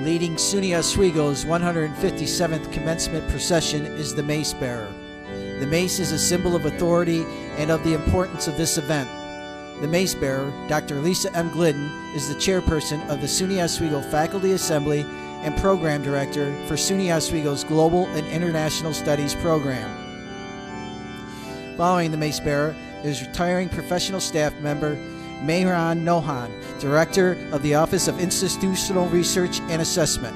Leading SUNY Oswego's 157th commencement procession is the mace bearer. The mace is a symbol of authority and of the importance of this event. The mace bearer, Dr. Lisa M. Glidden, is the chairperson of the SUNY Oswego Faculty Assembly and Program Director for SUNY Oswego's Global and International Studies program. Following the mace bearer is retiring professional staff member Mehran Nohan, Director of the Office of Institutional Research and Assessment.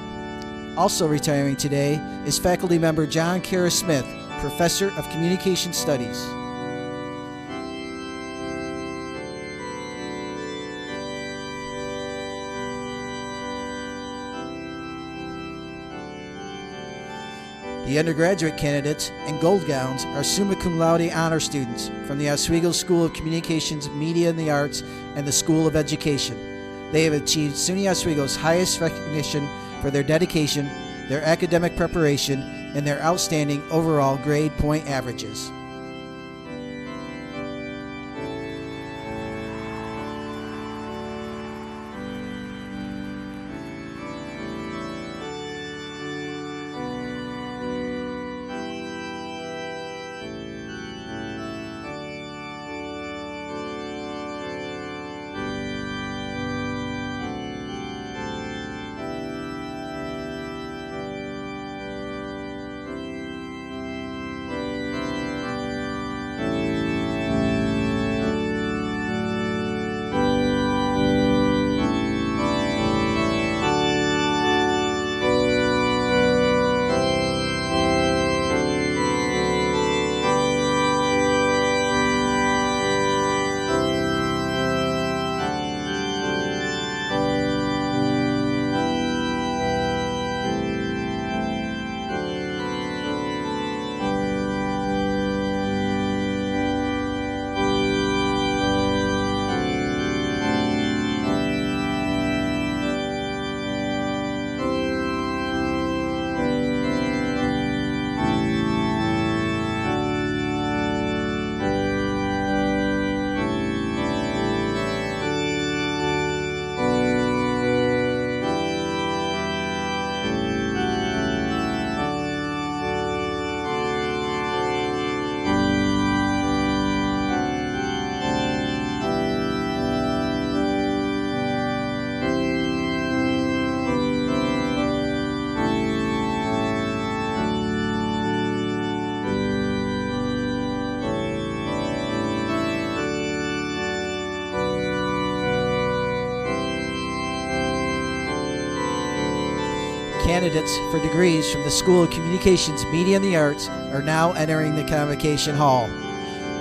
Also retiring today is faculty member John Kara Smith, Professor of Communication Studies. The undergraduate candidates in gold gowns are summa cum laude honor students from the Oswego School of Communications, Media and the Arts and the School of Education. They have achieved SUNY Oswego's highest recognition for their dedication, their academic preparation, and their outstanding overall grade point averages. Candidates for degrees from the School of Communications, Media and the Arts are now entering the Convocation Hall.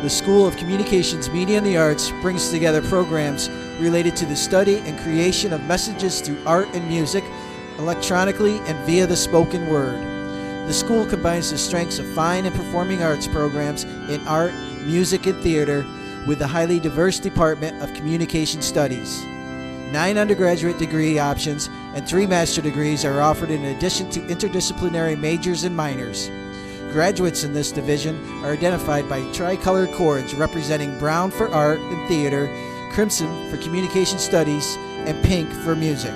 The School of Communications, Media and the Arts brings together programs related to the study and creation of messages through art and music, electronically and via the spoken word. The school combines the strengths of fine and performing arts programs in art, music, and theater with the highly diverse Department of Communication Studies. 9 undergraduate degree options and 3 master degrees are offered in addition to interdisciplinary majors and minors. Graduates in this division are identified by tricolored cords representing brown for art and theater, crimson for communication studies, and pink for music.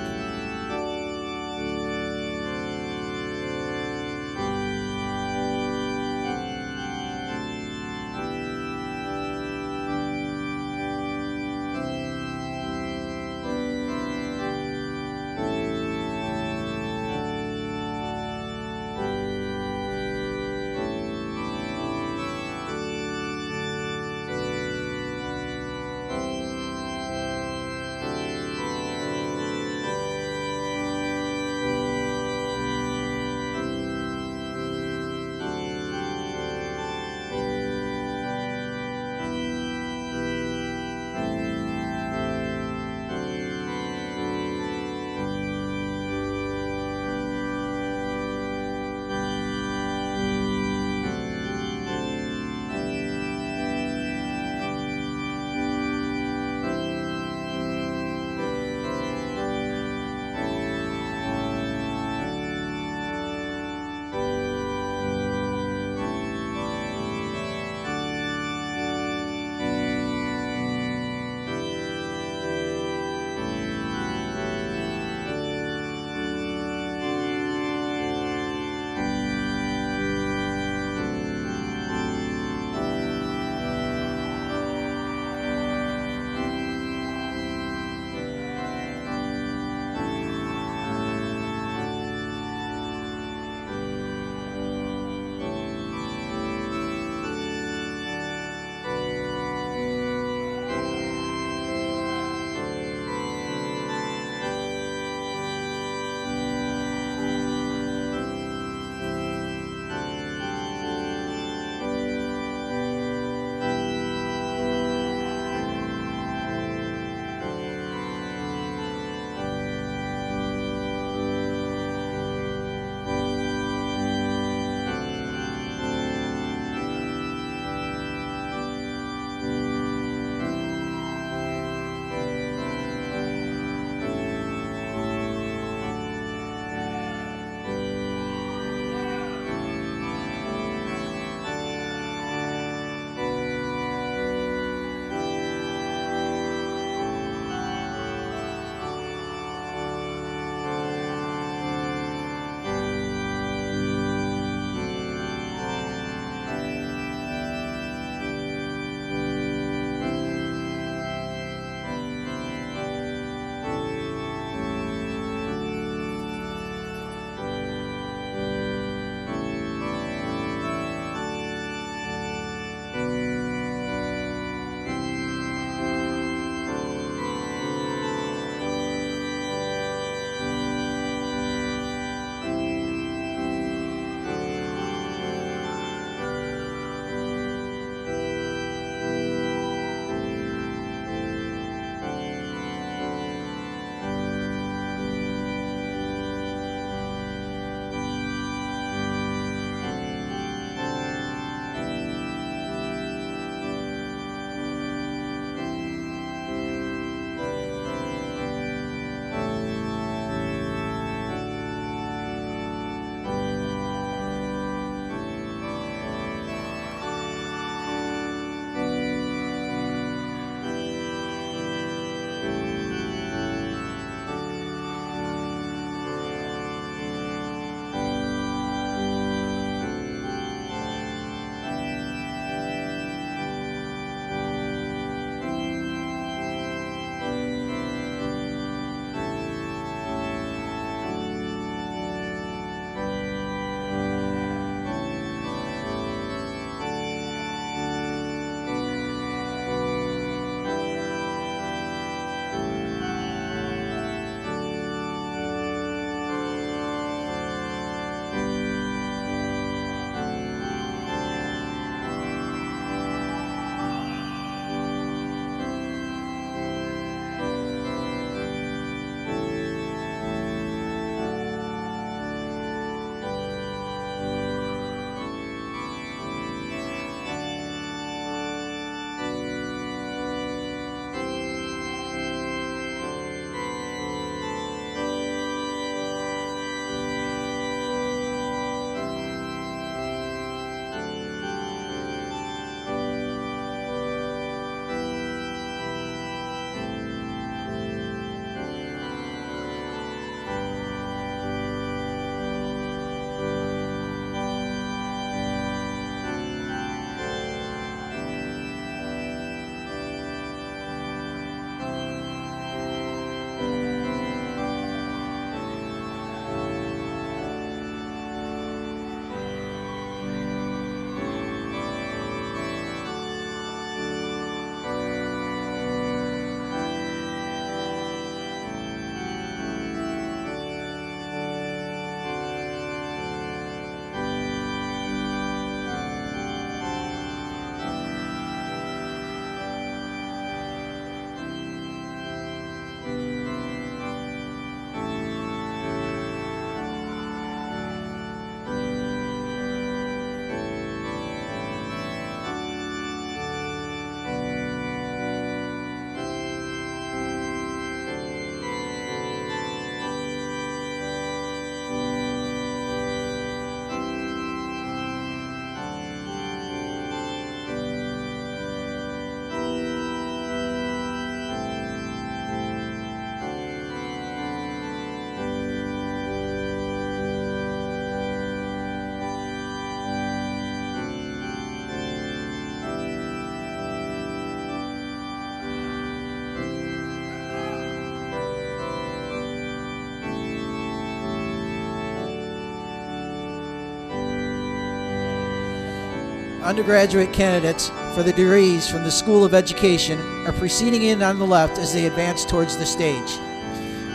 Undergraduate candidates for the degrees from the School of Education are proceeding in on the left as they advance towards the stage.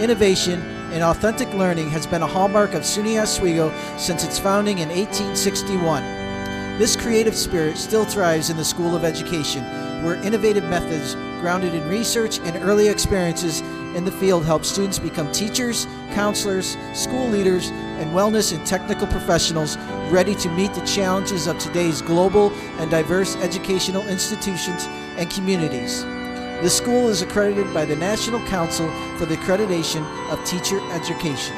Innovation and authentic learning has been a hallmark of SUNY Oswego since its founding in 1861. This creative spirit still thrives in the School of Education, where innovative methods grounded in research and early experiences in the field help students become teachers, counselors, school leaders, and wellness and technical professionals ready to meet the challenges of today's global and diverse educational institutions and communities. The school is accredited by the National Council for the Accreditation of Teacher Education.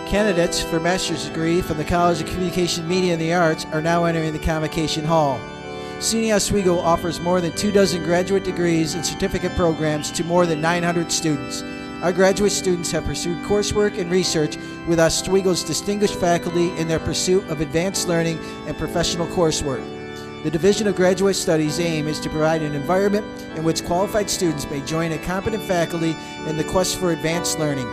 Candidates for master's degree from the College of Communication, Media, and the Arts are now entering the Convocation Hall. SUNY Oswego offers more than 24 graduate degrees and certificate programs to more than 900 students. Our graduate students have pursued coursework and research with Oswego's distinguished faculty in their pursuit of advanced learning and professional coursework. The Division of Graduate Studies' aim is to provide an environment in which qualified students may join a competent faculty in the quest for advanced learning.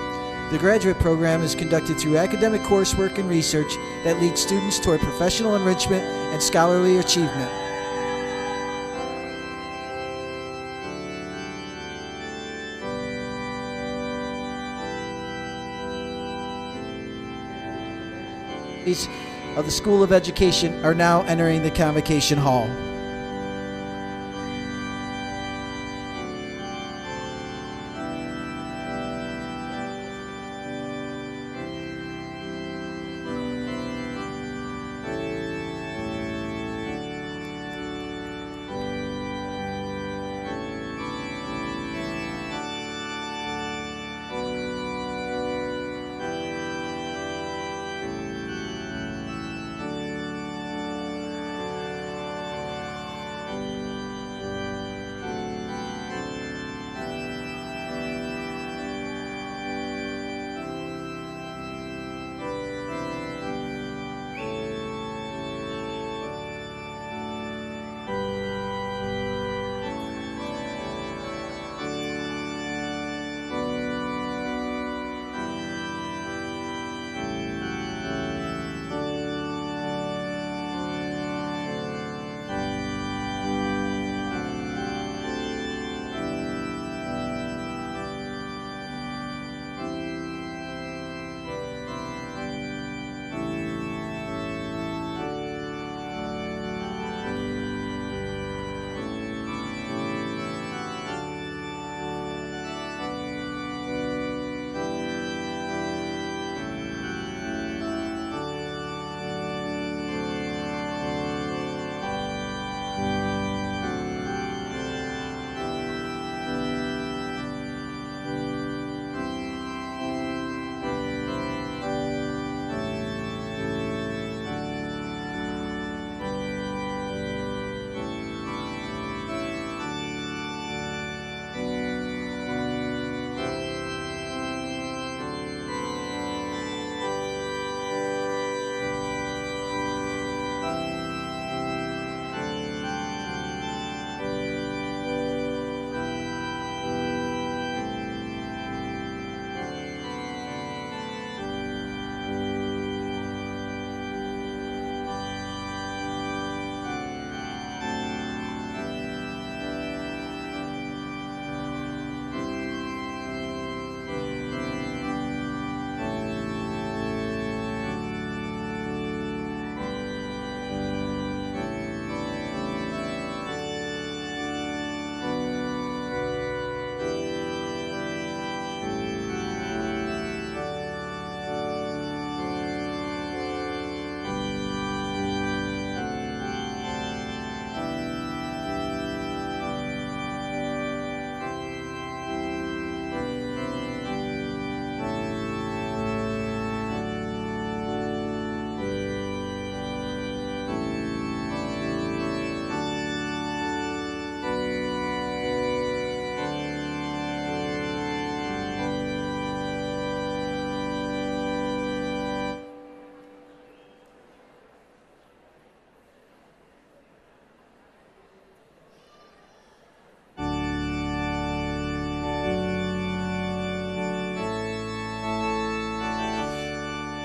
The graduate program is conducted through academic coursework and research that leads students toward professional enrichment and scholarly achievement. Of the School of Education are now entering the Convocation Hall.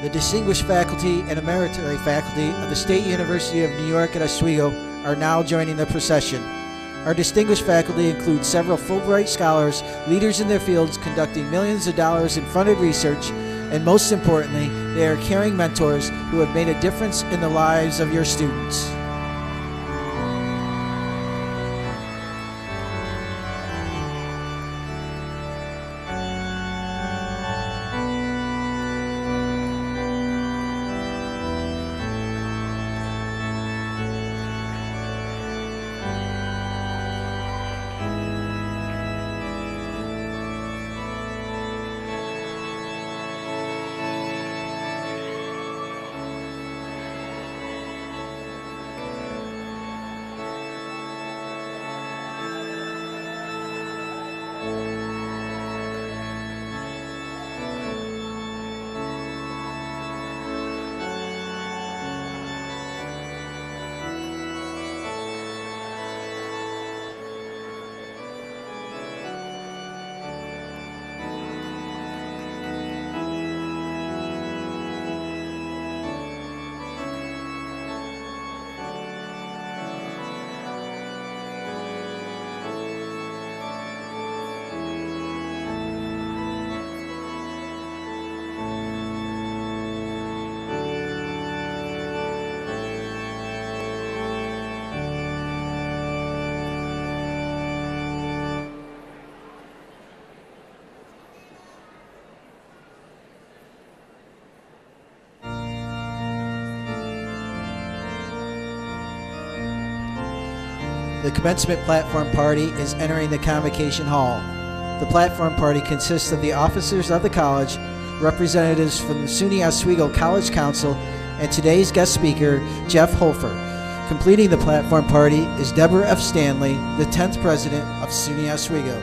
The distinguished faculty and emeritory faculty of the State University of New York at Oswego are now joining the procession. Our distinguished faculty include several Fulbright scholars, leaders in their fields conducting millions of dollars in funded research, and most importantly, they are caring mentors who have made a difference in the lives of your students. The commencement platform party is entering the convocation hall. The platform party consists of the officers of the college, representatives from the SUNY Oswego College Council, and today's guest speaker, Jeff Hoefer. Completing the platform party is Deborah F. Stanley, the 10th president of SUNY Oswego.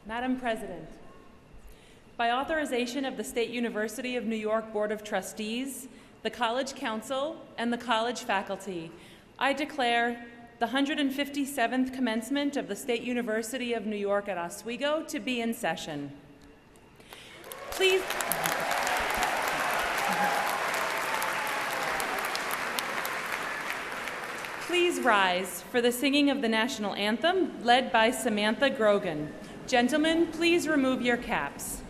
Madam President, by authorization of the State University of New York Board of Trustees, the College Council, and the college faculty, I declare the 157th commencement of the State University of New York at Oswego to be in session. Please rise for the singing of the national anthem led by Samantha Grogan. Gentlemen, please remove your caps.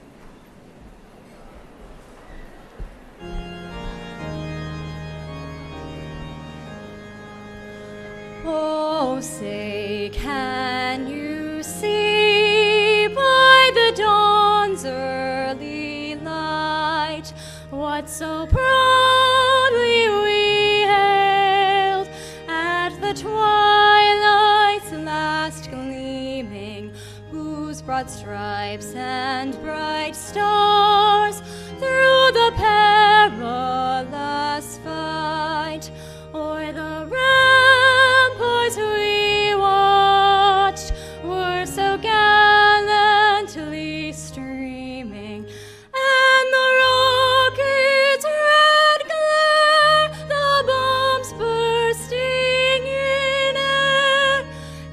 Oh, say, can you see by the dawn's early light what so proudly we hailed at the twilight's last gleaming, whose broad stripes and bright stars through the perilous fight o'er the ramparts we watched were so gallantly streaming, and the rocket's red glare, the bombs bursting in air,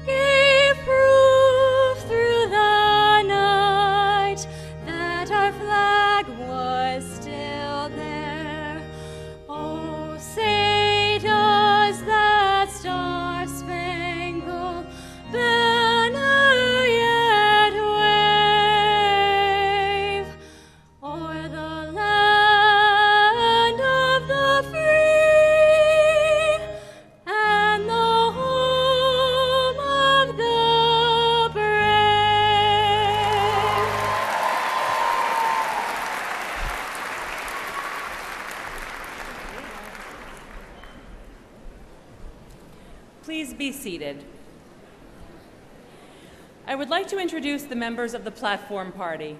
gave proof through the night that our flag was still there. Please be seated. I would like to introduce the members of the platform party.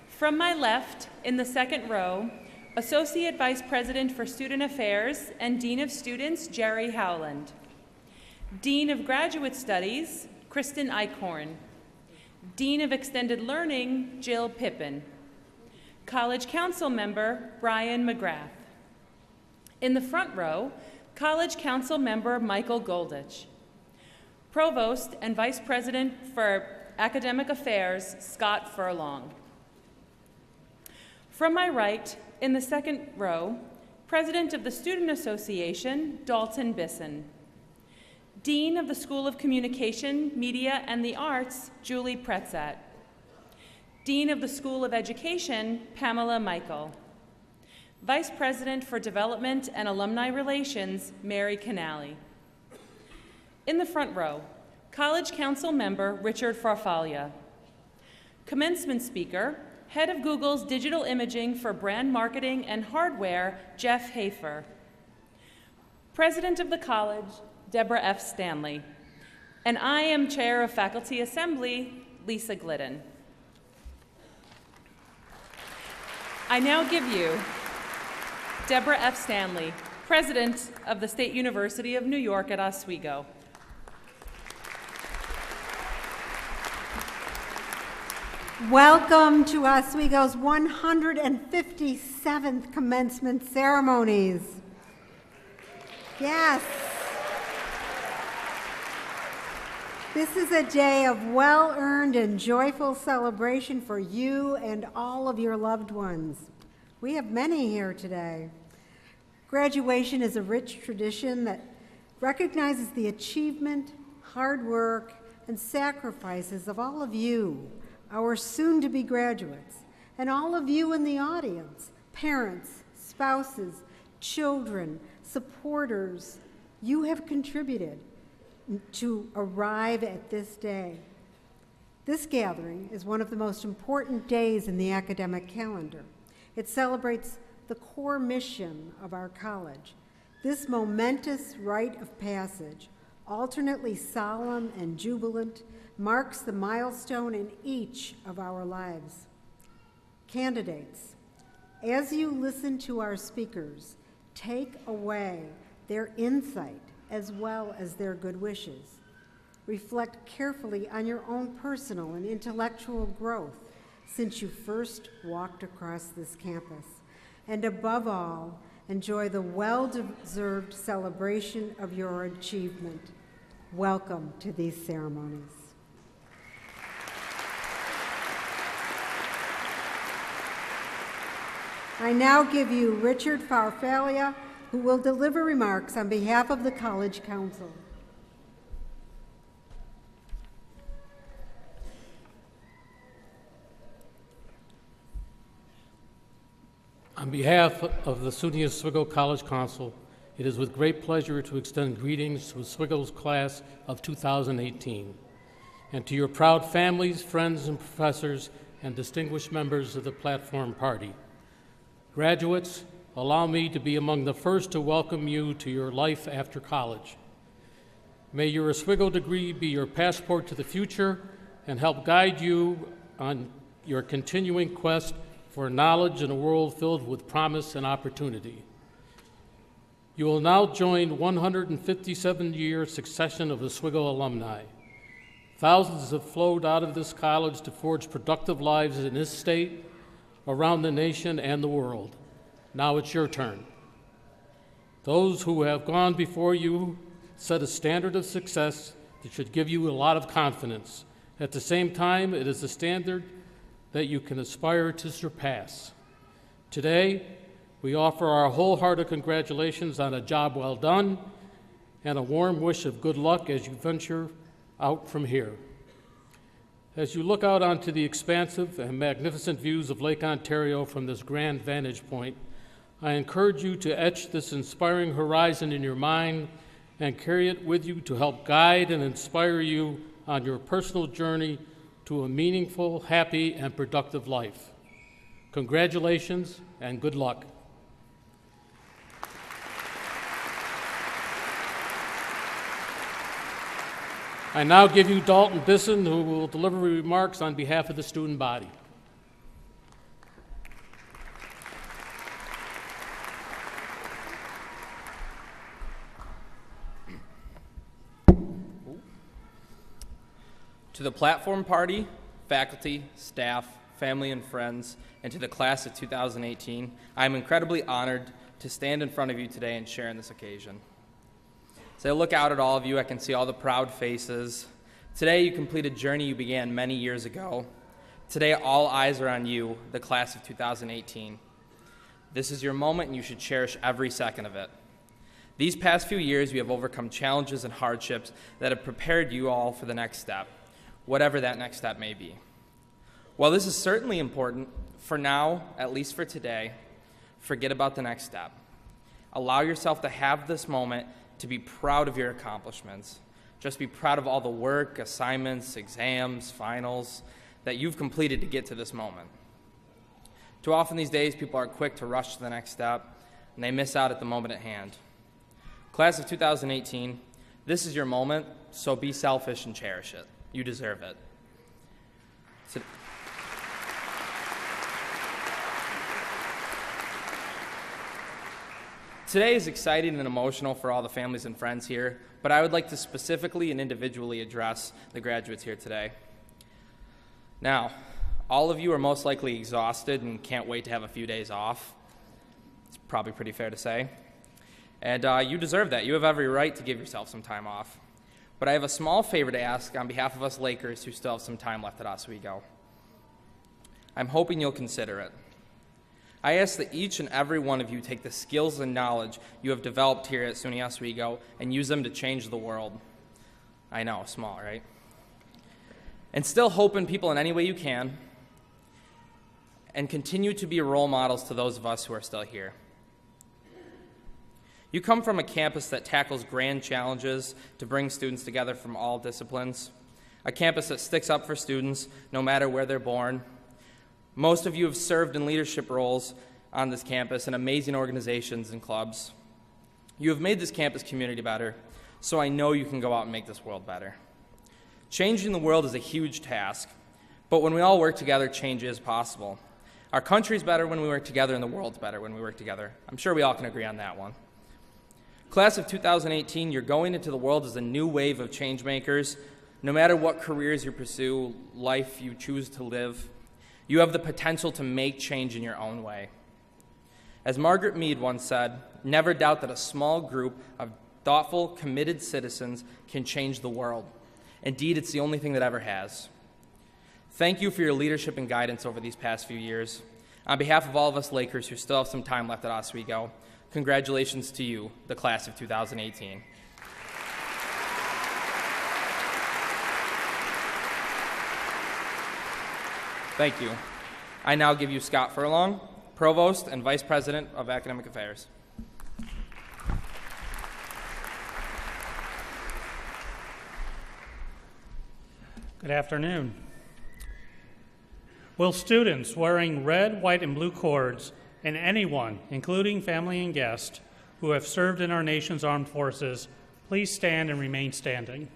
From my left, in the second row, Associate Vice President for Student Affairs and Dean of Students, Jerry Howland. Dean of Graduate Studies, Kristen Eichhorn. Dean of Extended Learning, Jill Pippin. College Council Member, Brian McGrath. In the front row, College Council Member Michael Goldich. Provost and Vice President for Academic Affairs, Scott Furlong. From my right, in the second row, President of the Student Association, Dalton Bisson. Dean of the School of Communication, Media, and the Arts, Julie Pretzat. Dean of the School of Education, Pamela Michael. Vice President for Development and Alumni Relations, Mary Canali. In the front row, College Council Member Richard Farfaglia. Commencement Speaker, Head of Google's Digital Imaging for Brand Marketing and Hardware, Jeff Hoefer. President of the college, Deborah F. Stanley. And I am Chair of Faculty Assembly, Lisa Glidden. I now give you Deborah F. Stanley, President of the State University of New York at Oswego. Welcome to Oswego's 157th commencement ceremonies. Yes. This is a day of well-earned and joyful celebration for you and all of your loved ones. We have many here today. Graduation is a rich tradition that recognizes the achievement, hard work, and sacrifices of all of you, our soon-to-be graduates, and all of you in the audience, parents, spouses, children, supporters. You have contributed to arrive at this day. This gathering is one of the most important days in the academic calendar. It celebrates the core mission of our college. This momentous rite of passage, alternately solemn and jubilant, marks the milestone in each of our lives. Candidates, as you listen to our speakers, take away their insight as well as their good wishes. Reflect carefully on your own personal and intellectual growth since you first walked across this campus. And above all, enjoy the well-deserved celebration of your achievement. Welcome to these ceremonies. I now give you Richard Farfaglia, who will deliver remarks on behalf of the College Council. On behalf of the SUNY Oswego College Council, it is with great pleasure to extend greetings to Oswego's class of 2018, and to your proud families, friends, and professors, and distinguished members of the Platform Party. Graduates, allow me to be among the first to welcome you to your life after college. May your Oswego degree be your passport to the future and help guide you on your continuing quest for knowledge in a world filled with promise and opportunity. You will now join 157-year succession of Oswego alumni. Thousands have flowed out of this college to forge productive lives in this state, around the nation, and the world. Now it's your turn. Those who have gone before you set a standard of success that should give you a lot of confidence. At the same time, it is a standard that you can aspire to surpass. Today, we offer our wholehearted congratulations on a job well done and a warm wish of good luck as you venture out from here. As you look out onto the expansive and magnificent views of Lake Ontario from this grand vantage point, I encourage you to etch this inspiring horizon in your mind and carry it with you to help guide and inspire you on your personal journey to a meaningful, happy, and productive life. Congratulations and good luck. I now give you Dalton Bisson, who will deliver remarks on behalf of the student body. To the platform party, faculty, staff, family, and friends, and to the class of 2018, I am incredibly honored to stand in front of you today and share in this occasion. As I look out at all of you, I can see all the proud faces. Today, you complete a journey you began many years ago. Today, all eyes are on you, the class of 2018. This is your moment, and you should cherish every second of it. These past few years, you have overcome challenges and hardships that have prepared you all for the next step, whatever that next step may be. While this is certainly important, for now, at least for today, forget about the next step. Allow yourself to have this moment to be proud of your accomplishments. Just be proud of all the work, assignments, exams, finals that you've completed to get to this moment. Too often these days, people are quick to rush to the next step, and they miss out at the moment at hand. Class of 2018, this is your moment, so be selfish and cherish it. You deserve it. Today is exciting and emotional for all the families and friends here, but I would like to specifically and individually address the graduates here today. Now, all of you are most likely exhausted and can't wait to have a few days off. It's probably pretty fair to say. And you deserve that. You have every right to give yourself some time off. But I have a small favor to ask on behalf of us Lakers who still have some time left at Oswego. I'm hoping you'll consider it. I ask that each and every one of you take the skills and knowledge you have developed here at SUNY Oswego and use them to change the world. I know, small, right? Instill hope in people in any way you can, and continue to be role models to those of us who are still here. You come from a campus that tackles grand challenges to bring students together from all disciplines, a campus that sticks up for students no matter where they're born. Most of you have served in leadership roles on this campus in amazing organizations and clubs. You have made this campus community better, so I know you can go out and make this world better. Changing the world is a huge task, but when we all work together, change is possible. Our country's better when we work together, and the world's better when we work together. I'm sure we all can agree on that one. Class of 2018, you're going into the world as a new wave of change makers. No matter what careers you pursue, life you choose to live, you have the potential to make change in your own way. As Margaret Mead once said, never doubt that a small group of thoughtful, committed citizens can change the world. Indeed, it's the only thing that ever has. Thank you for your leadership and guidance over these past few years. On behalf of all of us Lakers who still have some time left at Oswego, congratulations to you, the class of 2018. Thank you. I now give you Scott Furlong, Provost and Vice President of Academic Affairs. Good afternoon. Will students wearing red, white, and blue cords and anyone, including family and guests, who have served in our nation's armed forces, please stand and remain standing.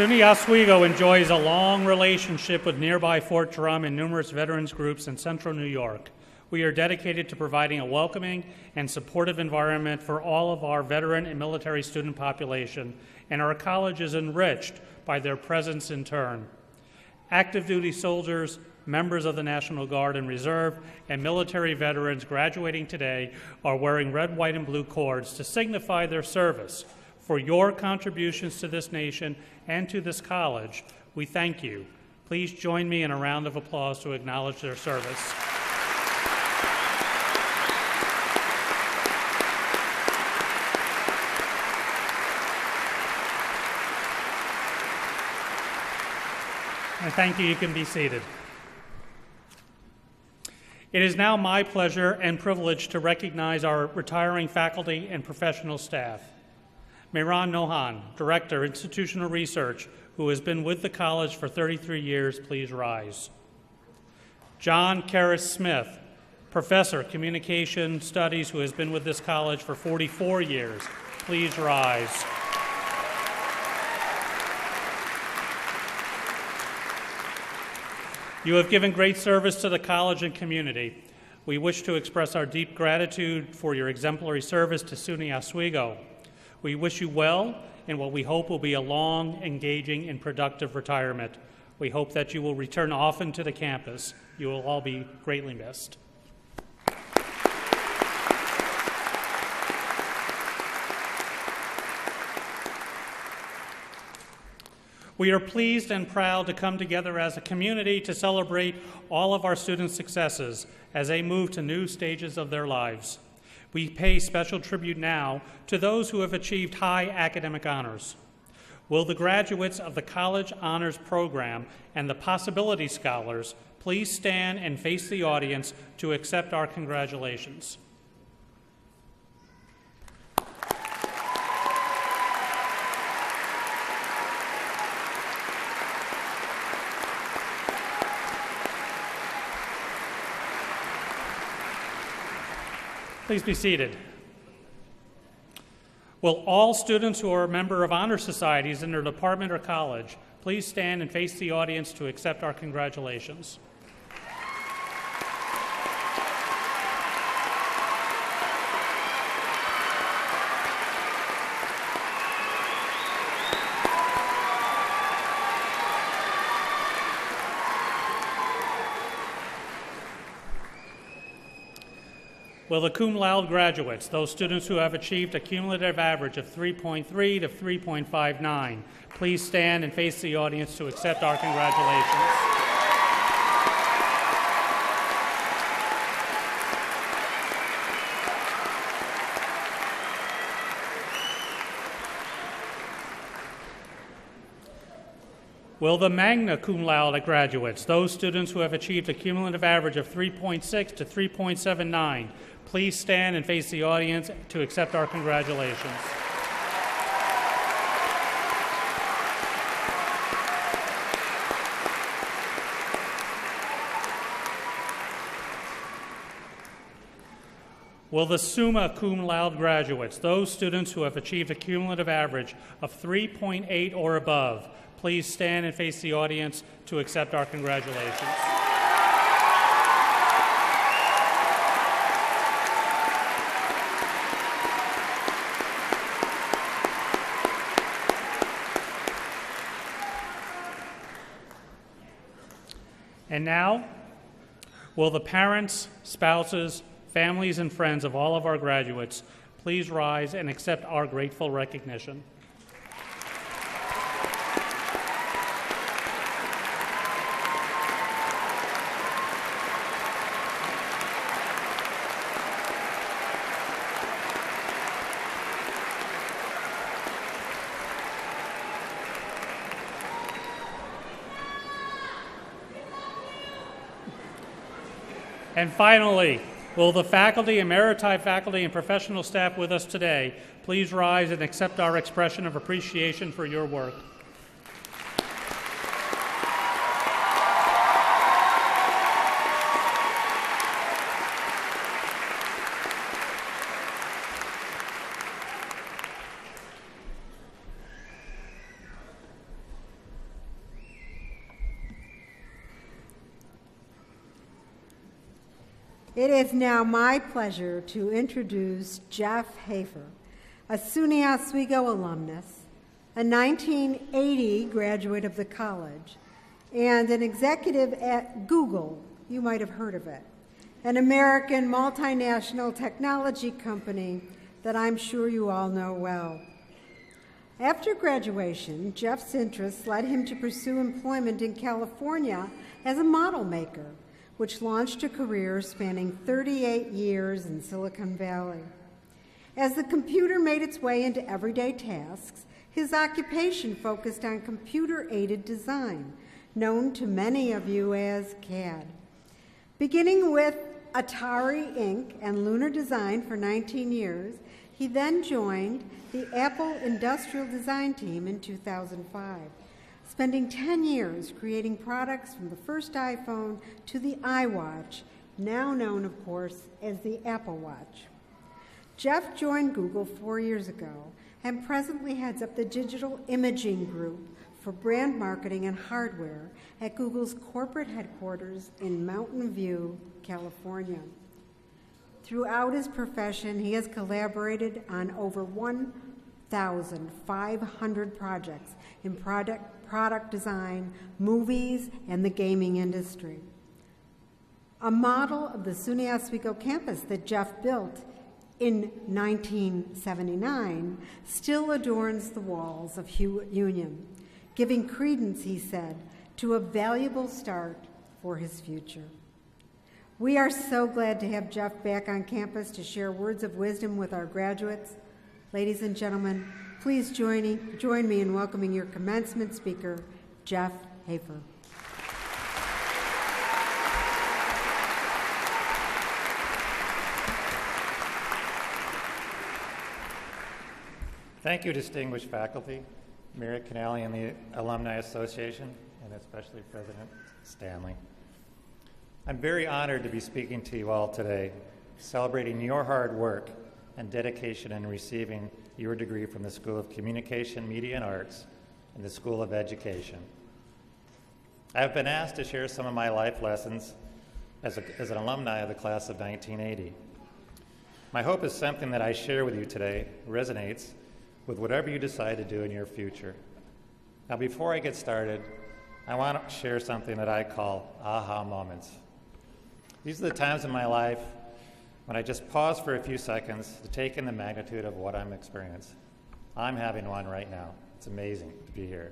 SUNY Oswego enjoys a long relationship with nearby Fort Drum and numerous veterans groups in central New York. We are dedicated to providing a welcoming and supportive environment for all of our veteran and military student population, and our college is enriched by their presence in turn. Active duty soldiers, members of the National Guard and Reserve, and military veterans graduating today are wearing red, white, and blue cords to signify their service. For your contributions to this nation and to this college, we thank you. Please join me in a round of applause to acknowledge their service. And thank you. You can be seated. It is now my pleasure and privilege to recognize our retiring faculty and professional staff. Mehran Nohan, Director, Institutional Research, who has been with the college for 33 years, please rise. John Karras Smith, Professor, Communication Studies, who has been with this college for 44 years, please rise. You have given great service to the college and community. We wish to express our deep gratitude for your exemplary service to SUNY Oswego. We wish you well in what we hope will be a long, engaging, and productive retirement. We hope that you will return often to the campus. You will all be greatly missed. We are pleased and proud to come together as a community to celebrate all of our students' successes as they move to new stages of their lives. We pay special tribute now to those who have achieved high academic honors. Will the graduates of the College Honors Program and the Possibility Scholars please stand and face the audience to accept our congratulations? Please be seated. Will all students who are a member of honor societies in their department or college please stand and face the audience to accept our congratulations? Will the cum laude graduates, those students who have achieved a cumulative average of 3.3 to 3.59, please stand and face the audience to accept our congratulations? Will the magna cum laude graduates, those students who have achieved a cumulative average of 3.6 to 3.79, please stand and face the audience to accept our congratulations? Will the summa cum laude graduates, those students who have achieved a cumulative average of 3.8 or above, please stand and face the audience to accept our congratulations? And now, will the parents, spouses, families, and friends of all of our graduates please rise and accept our grateful recognition? And finally, will the faculty, emeriti faculty, and professional staff with us today please rise and accept our expression of appreciation for your work? It is now my pleasure to introduce Jeff Hoefer, a SUNY Oswego alumnus, a 1980 graduate of the college, and an executive at Google. You might have heard of it, an American multinational technology company that I'm sure you all know well. After graduation, Jeff's interests led him to pursue employment in California as a model maker, which launched a career spanning 38 years in Silicon Valley. As the computer made its way into everyday tasks, his occupation focused on computer-aided design, known to many of you as CAD. Beginning with Atari Inc. and Lunar Design for 19 years, he then joined the Apple Industrial Design Team in 2005, spending 10 years creating products from the first iPhone to the iWatch, now known, of course, as the Apple Watch. Jeff joined Google 4 years ago and presently heads up the digital imaging group for brand marketing and hardware at Google's corporate headquarters in Mountain View, California. Throughout his profession, he has collaborated on over 1,500 projects in product design, movies, and the gaming industry. A model of the SUNY Oswego campus that Jeff built in 1979 still adorns the walls of Union, giving credence, he said, to a valuable start for his future. We are so glad to have Jeff back on campus to share words of wisdom with our graduates. Ladies and gentlemen, please join me in welcoming your commencement speaker, Jeff Hoefer. Thank you, distinguished faculty, Mayor Canali and the Alumni Association, and especially President Stanley. I'm very honored to be speaking to you all today, celebrating your hard work and dedication in receiving your degree from the School of Communication, Media, and Arts and the School of Education. I have been asked to share some of my life lessons as an alumni of the class of 1980. My hope is something that I share with you today resonates with whatever you decide to do in your future. Now, before I get started, I want to share something that I call aha moments. These are the times in my life when I just pause for a few seconds to take in the magnitude of what I'm experiencing. I'm having one right now. It's amazing to be here.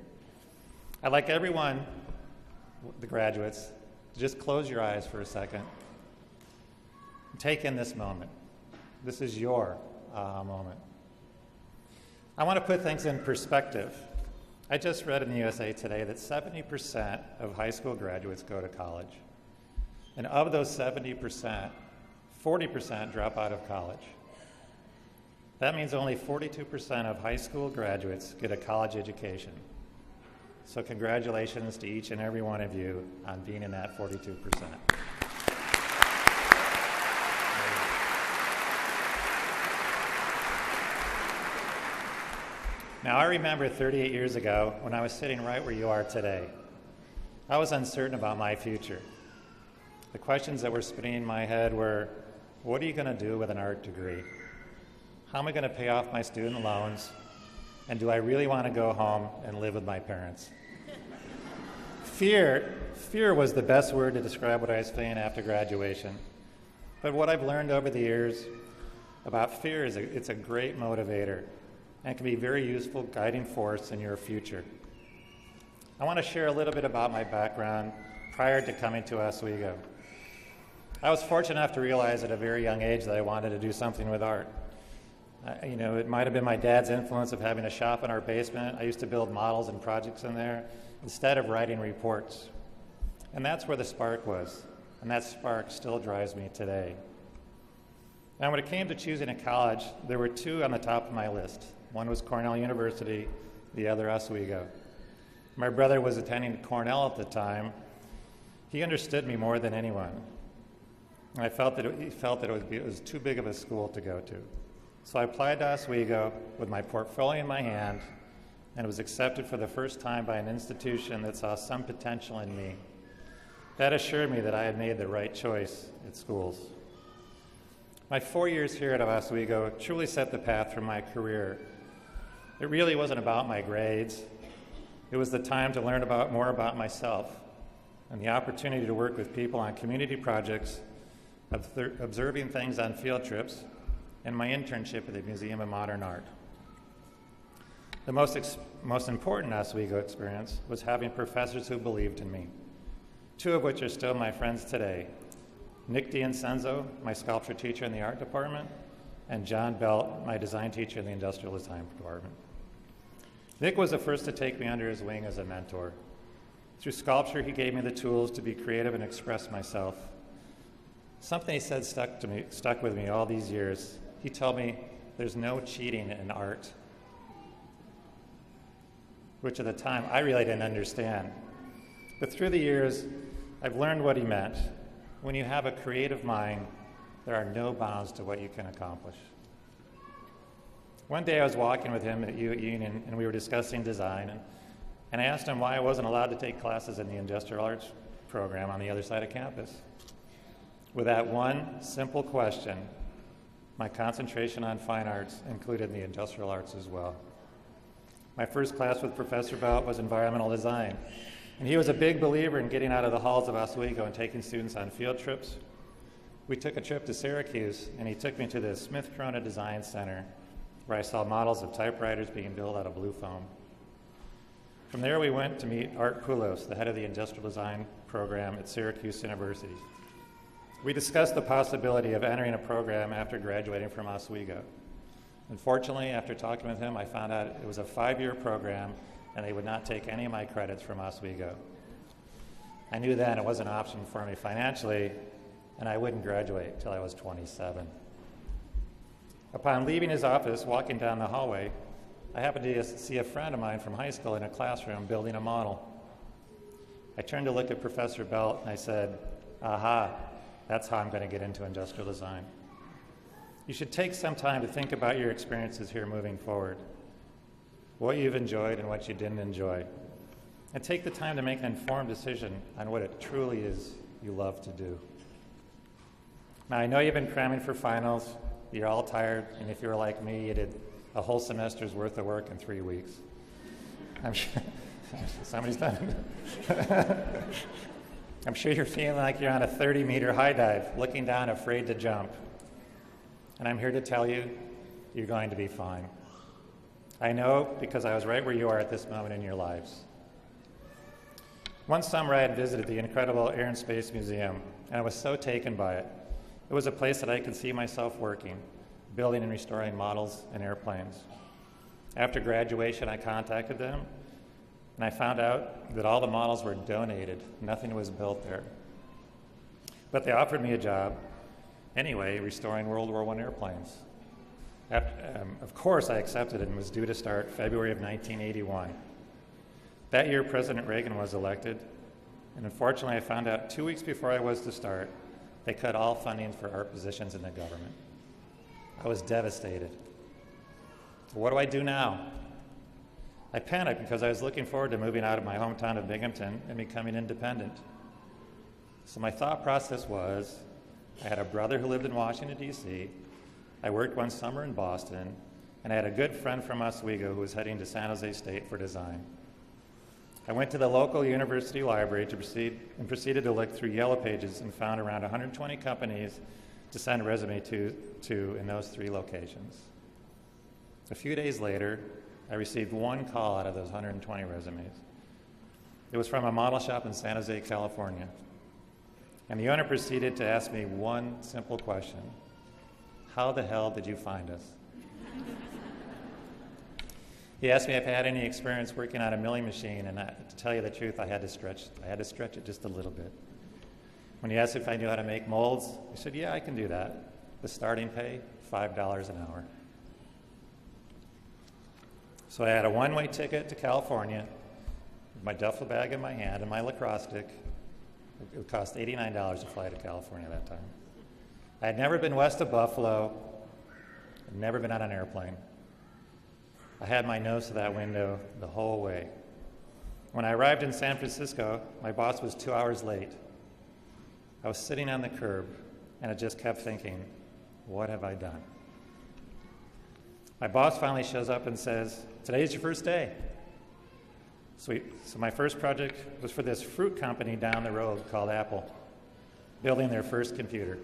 I'd like everyone, the graduates, to just close your eyes for a second and take in this moment. This is your aha moment. I want to put things in perspective. I just read in the USA Today that 70% of high school graduates go to college. And of those 70%, 40% drop out of college. That means only 42% of high school graduates get a college education. So congratulations to each and every one of you on being in that 42%. Now, I remember 38 years ago when I was sitting right where you are today. I was uncertain about my future. The questions that were spinning in my head were, what are you going to do with an art degree? How am I going to pay off my student loans? And do I really want to go home and live with my parents? Fear was the best word to describe what I was feeling after graduation. But what I've learned over the years about fear is it's a great motivator and can be a very useful guiding force in your future. I want to share a little bit about my background prior to coming to Oswego. I was fortunate enough to realize at a very young age that I wanted to do something with art. It might have been my dad's influence of having a shop in our basement. I used to build models and projects in there instead of writing reports. And that's where the spark was, and that spark still drives me today. Now, when it came to choosing a college, there were two on the top of my list. One was Cornell University, the other Oswego. My brother was attending Cornell at the time. He understood me more than anyone. And he felt that it was too big of a school to go to. So I applied to Oswego with my portfolio in my hand and was accepted for the first time by an institution that saw some potential in me. That assured me that I had made the right choice at schools. My 4 years here at Oswego truly set the path for my career. It really wasn't about my grades. It was the time to learn more about myself and the opportunity to work with people on community projects, observing things on field trips, and my internship at the Museum of Modern Art. The most important Oswego experience was having professors who believed in me, two of which are still my friends today. Nick D'Incenzo, my sculpture teacher in the art department, and John Belt, my design teacher in the industrial design department. Nick was the first to take me under his wing as a mentor. Through sculpture, he gave me the tools to be creative and express myself. Something he said stuck with me all these years. He told me there's no cheating in art, which at the time I really didn't understand. But through the years, I've learned what he meant. When you have a creative mind, there are no bounds to what you can accomplish. One day I was walking with him at Union, and we were discussing design, and I asked him why I wasn't allowed to take classes in the industrial arts program on the other side of campus. With that one simple question, my concentration on fine arts included the industrial arts as well. My first class with Professor Belt was environmental design, and he was a big believer in getting out of the halls of Oswego and taking students on field trips. We took a trip to Syracuse, and he took me to the Smith Corona Design Center, where I saw models of typewriters being built out of blue foam. From there, we went to meet Art Poulos, the head of the industrial design program at Syracuse University. We discussed the possibility of entering a program after graduating from Oswego. Unfortunately, after talking with him, I found out it was a 5-year program and they would not take any of my credits from Oswego. I knew then it wasn't an option for me financially, and I wouldn't graduate until I was 27. Upon leaving his office, walking down the hallway, I happened to see a friend of mine from high school in a classroom building a model. I turned to look at Professor Belt and I said, aha, that's how I'm going to get into industrial design. You should take some time to think about your experiences here moving forward, what you've enjoyed and what you didn't enjoy, and take the time to make an informed decision on what it truly is you love to do. Now, I know you've been cramming for finals, you're all tired, and if you're like me, you did a whole semester's worth of work in 3 weeks. I'm sure somebody's done it. I'm sure you're feeling like you're on a 30-meter high dive, looking down, afraid to jump. And I'm here to tell you, you're going to be fine. I know because I was right where you are at this moment in your lives. One summer I had visited the incredible Air and Space Museum, and I was so taken by it. It was a place that I could see myself working, building and restoring models and airplanes. After graduation, I contacted them, and I found out that all the models were donated. Nothing was built there. But they offered me a job anyway, restoring World War I airplanes. Of course, I accepted it and was due to start February of 1981. That year, President Reagan was elected, and unfortunately, I found out 2 weeks before I was to start, they cut all funding for art positions in the government. I was devastated. What do I do now? I panicked because I was looking forward to moving out of my hometown of Binghamton and becoming independent. So my thought process was, I had a brother who lived in Washington, D.C., I worked one summer in Boston, and I had a good friend from Oswego who was heading to San Jose State for design. I went to the local university library proceeded to look through Yellow Pages and found around 120 companies to send a resume to in those 3 locations. A few days later, I received one call out of those 120 resumes. It was from a model shop in San Jose, California. And the owner proceeded to ask me one simple question. How the hell did you find us? He asked me if I had any experience working on a milling machine, and to tell you the truth, I had to stretch it just a little bit. When he asked if I knew how to make molds, I said, yeah, I can do that. The starting pay, $5 an hour. So I had a one-way ticket to California, with my duffel bag in my hand and my lacrosse stick. It would cost $89 to fly to California that time. I had never been west of Buffalo, I'd never been on an airplane. I had my nose to that window the whole way. When I arrived in San Francisco, my boss was 2 hours late. I was sitting on the curb, and I just kept thinking, what have I done? My boss finally shows up and says, today's your first day. Sweet. So my first project was for this fruit company down the road called Apple, building their first computer.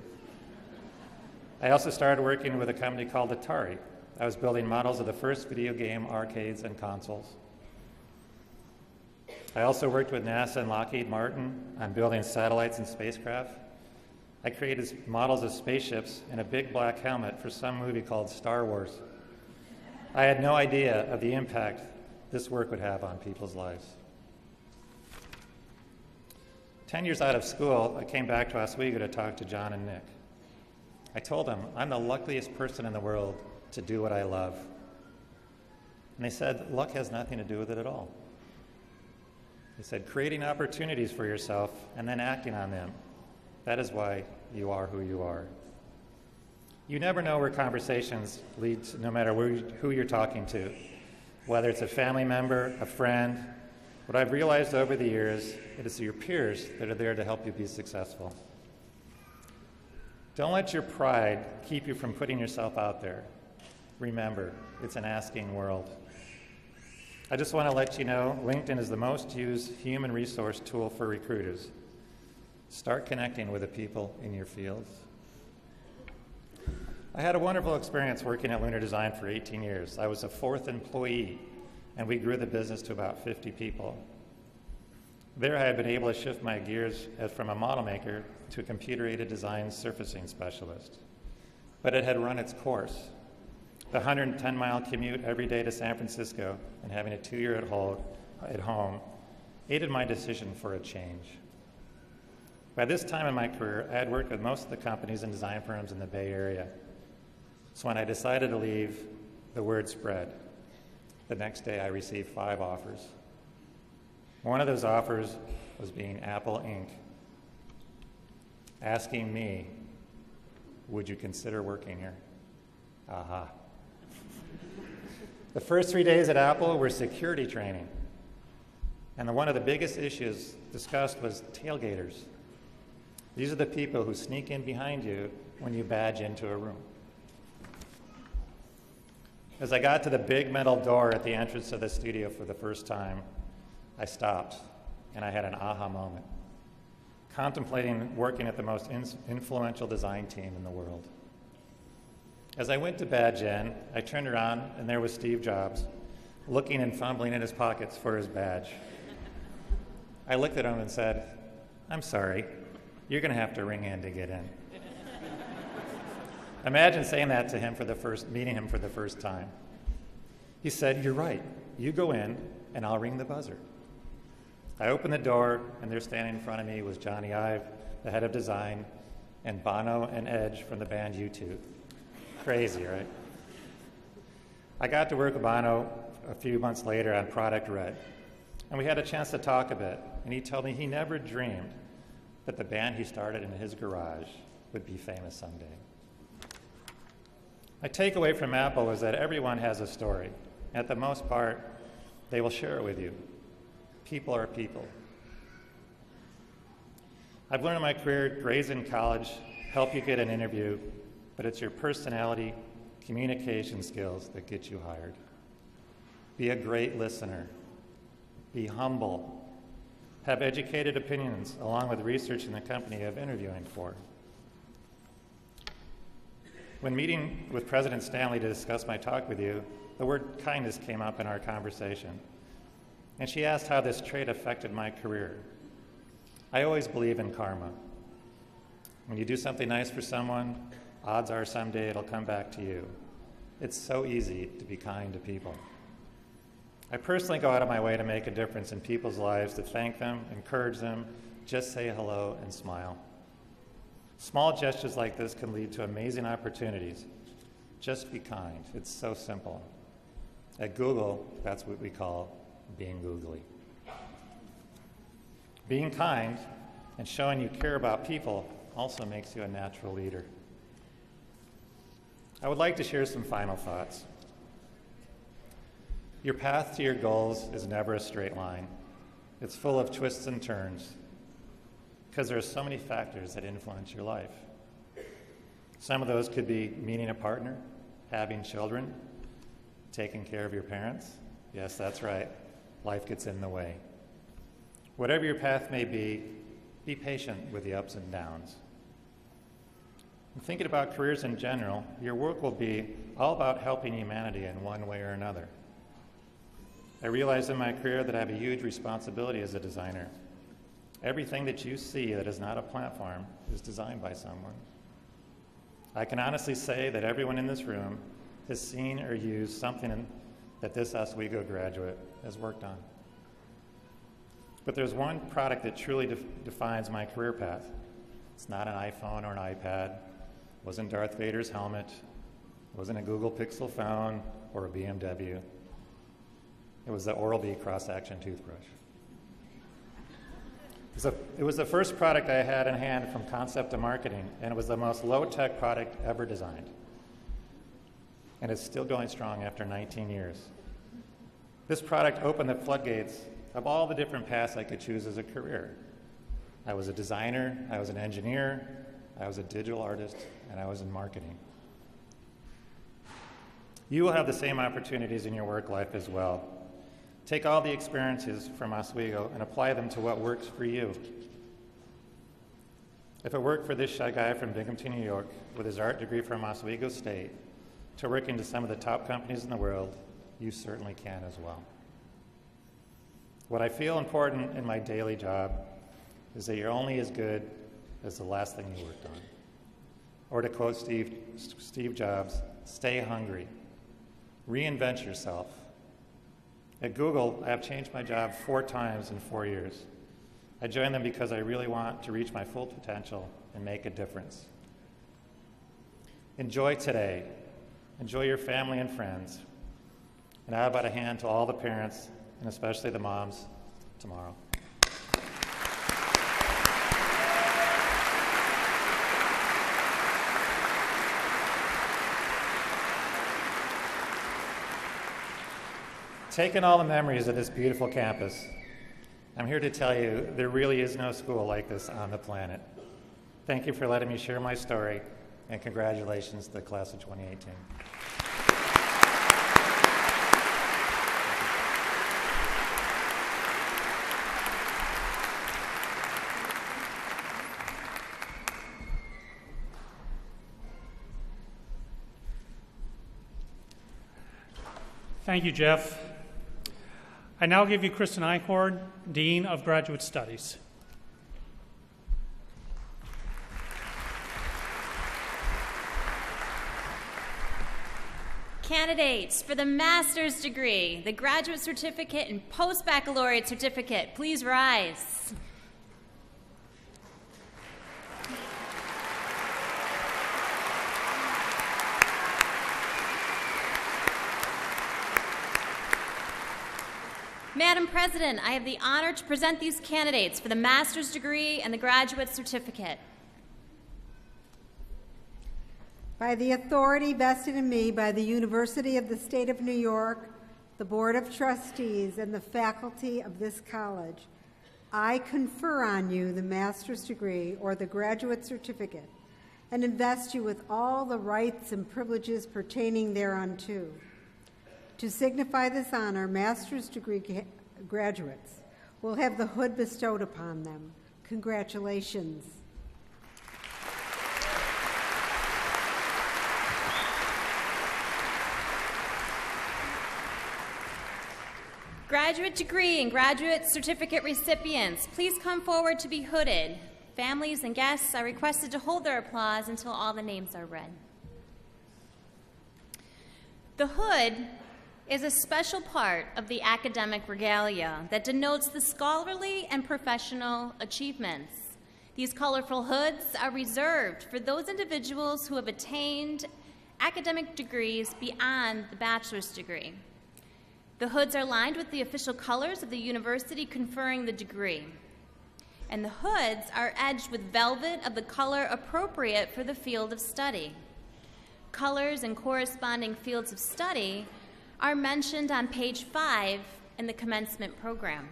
I also started working with a company called Atari. I was building models of the first video game arcades and consoles. I also worked with NASA and Lockheed Martin on building satellites and spacecraft. I created models of spaceships in a big black helmet for some movie called Star Wars. I had no idea of the impact this work would have on people's lives. 10 years out of school, I came back to Oswego to talk to John and Nick. I told them, I'm the luckiest person in the world to do what I love. And they said, luck has nothing to do with it at all. They said, creating opportunities for yourself and then acting on them. That is why you are who you are. You never know where conversations lead to, no matter who you're talking to, whether it's a family member, a friend. What I've realized over the years, it is your peers that are there to help you be successful. Don't let your pride keep you from putting yourself out there. Remember, it's an asking world. I just want to let you know, LinkedIn is the most used human resource tool for recruiters. Start connecting with the people in your fields. I had a wonderful experience working at Lunar Design for 18 years. I was a 4th employee, and we grew the business to about 50 people. There I had been able to shift my gears from a model maker to a computer-aided design surfacing specialist. But it had run its course. The 110-mile commute every day to San Francisco and having a 2-year at home aided my decision for a change. By this time in my career, I had worked with most of the companies and design firms in the Bay Area. So when I decided to leave, the word spread. The next day, I received 5 offers. One of those offers was being Apple Inc., asking me, would you consider working here? Aha. The first 3 days at Apple were security training. And one of the biggest issues discussed was tailgaters. These are the people who sneak in behind you when you badge into a room. As I got to the big metal door at the entrance of the studio for the first time, I stopped and I had an aha moment, contemplating working at the most influential design team in the world. As I went to badge in, I turned around and there was Steve Jobs, looking and fumbling in his pockets for his badge. I looked at him and said, I'm sorry, you're going to have to ring in to get in. Imagine saying that to him meeting him for the first time. He said, you're right, you go in and I'll ring the buzzer. I opened the door and there standing in front of me was Johnny Ive, the head of design, and Bono and Edge from the band U2. Crazy, right? I got to work with Bono a few months later on Product Red, and we had a chance to talk a bit, and he told me he never dreamed that the band he started in his garage would be famous someday. My takeaway from Apple is that everyone has a story. At the most part, they will share it with you. People are people. I've learned in my career, grades in college help you get an interview, but it's your personality, communication skills that get you hired. Be a great listener. Be humble. Have educated opinions along with research in the company you're interviewing for. When meeting with President Stanley to discuss my talk with you, the word kindness came up in our conversation. And she asked how this trait affected my career. I always believe in karma. When you do something nice for someone, odds are someday it'll come back to you. It's so easy to be kind to people. I personally go out of my way to make a difference in people's lives, to thank them, encourage them, just say hello and smile. Small gestures like this can lead to amazing opportunities. Just be kind. It's so simple. At Google, that's what we call being googly. Being kind and showing you care about people also makes you a natural leader. I would like to share some final thoughts. Your path to your goals is never a straight line. It's full of twists and turns because there are so many factors that influence your life. Some of those could be meeting a partner, having children, taking care of your parents. Yes, that's right. Life gets in the way. Whatever your path may be patient with the ups and downs. And thinking about careers in general, your work will be all about helping humanity in one way or another. I realize in my career that I have a huge responsibility as a designer. Everything that you see that is not a platform is designed by someone. I can honestly say that everyone in this room has seen or used something that this Oswego graduate has worked on. But there's one product that truly defines my career path. It's not an iPhone or an iPad. It wasn't Darth Vader's helmet. It wasn't a Google Pixel phone or a BMW. It was the Oral-B cross-action toothbrush. It was the first product I had in hand from concept to marketing, and it was the most low-tech product ever designed. And it's still going strong after 19 years. This product opened the floodgates of all the different paths I could choose as a career. I was a designer, I was an engineer, I was a digital artist, and I was in marketing. You will have the same opportunities in your work life as well. Take all the experiences from Oswego and apply them to what works for you. If it worked for this shy guy from Binghamton, New York, with his art degree from Oswego State, to work into some of the top companies in the world, you certainly can as well. What I feel important in my daily job is that you're only as good as the last thing you worked on. Or to quote Steve Jobs, stay hungry. Reinvent yourself. At Google, I have changed my job 4 times in 4 years. I joined them because I really want to reach my full potential and make a difference. Enjoy today. Enjoy your family and friends. And how about a hand to all the parents, and especially the moms, tomorrow. Taking all the memories of this beautiful campus, I'm here to tell you there really is no school like this on the planet. Thank you for letting me share my story, and congratulations to the class of 2018. Thank you, Jeff. I now give you Kristen Eichhorn, Dean of Graduate Studies. Candidates for the master's degree, the graduate certificate, and post-baccalaureate certificate, please rise. Madam President, I have the honor to present these candidates for the master's degree and the graduate certificate. By the authority vested in me by the University of the State of New York, the Board of Trustees, and the faculty of this college, I confer on you the master's degree or the graduate certificate and invest you with all the rights and privileges pertaining thereunto. To signify this honor, master's degree graduates will have the hood bestowed upon them. Congratulations. Graduate degree and graduate certificate recipients, please come forward to be hooded. Families and guests are requested to hold their applause until all the names are read. The hood is a special part of the academic regalia that denotes the scholarly and professional achievements. These colorful hoods are reserved for those individuals who have attained academic degrees beyond the bachelor's degree. The hoods are lined with the official colors of the university conferring the degree. And the hoods are edged with velvet of the color appropriate for the field of study. Colors and corresponding fields of study are mentioned on page 5 in the commencement program.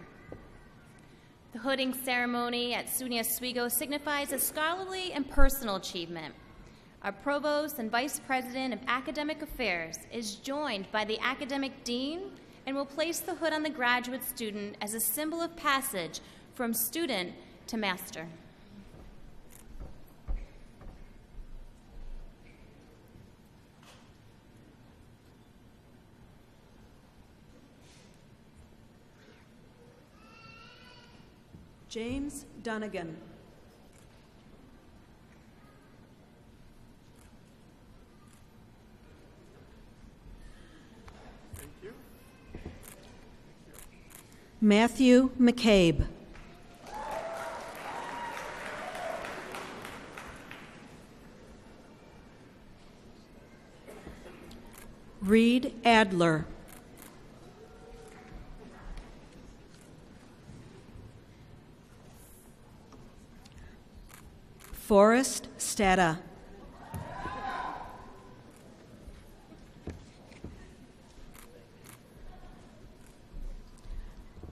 The hooding ceremony at SUNY Oswego signifies a scholarly and personal achievement. Our Provost and Vice President of Academic Affairs is joined by the Academic Dean and will place the hood on the graduate student as a symbol of passage from student to master. James Dunnigan. Thank you. Matthew McCabe. Reed Adler. Forrest Stata.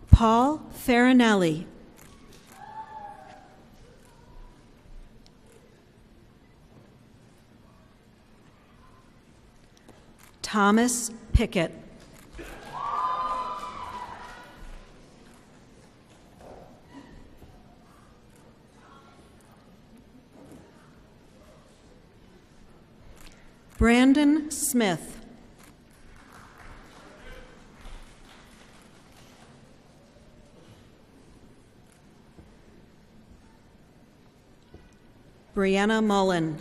Paul Farinelli. Thomas Pickett. Brandon Smith. Brianna Mullen.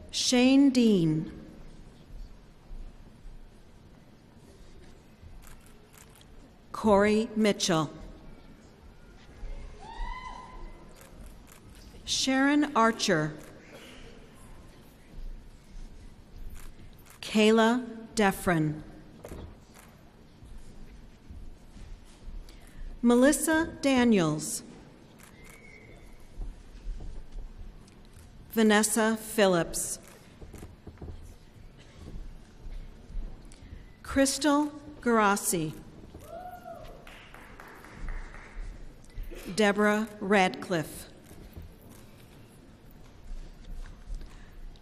Shane Dean. Corey Mitchell. Sharon Archer. Kayla Deffren. Melissa Daniels. Vanessa Phillips. Crystal Garassi. Deborah Radcliffe.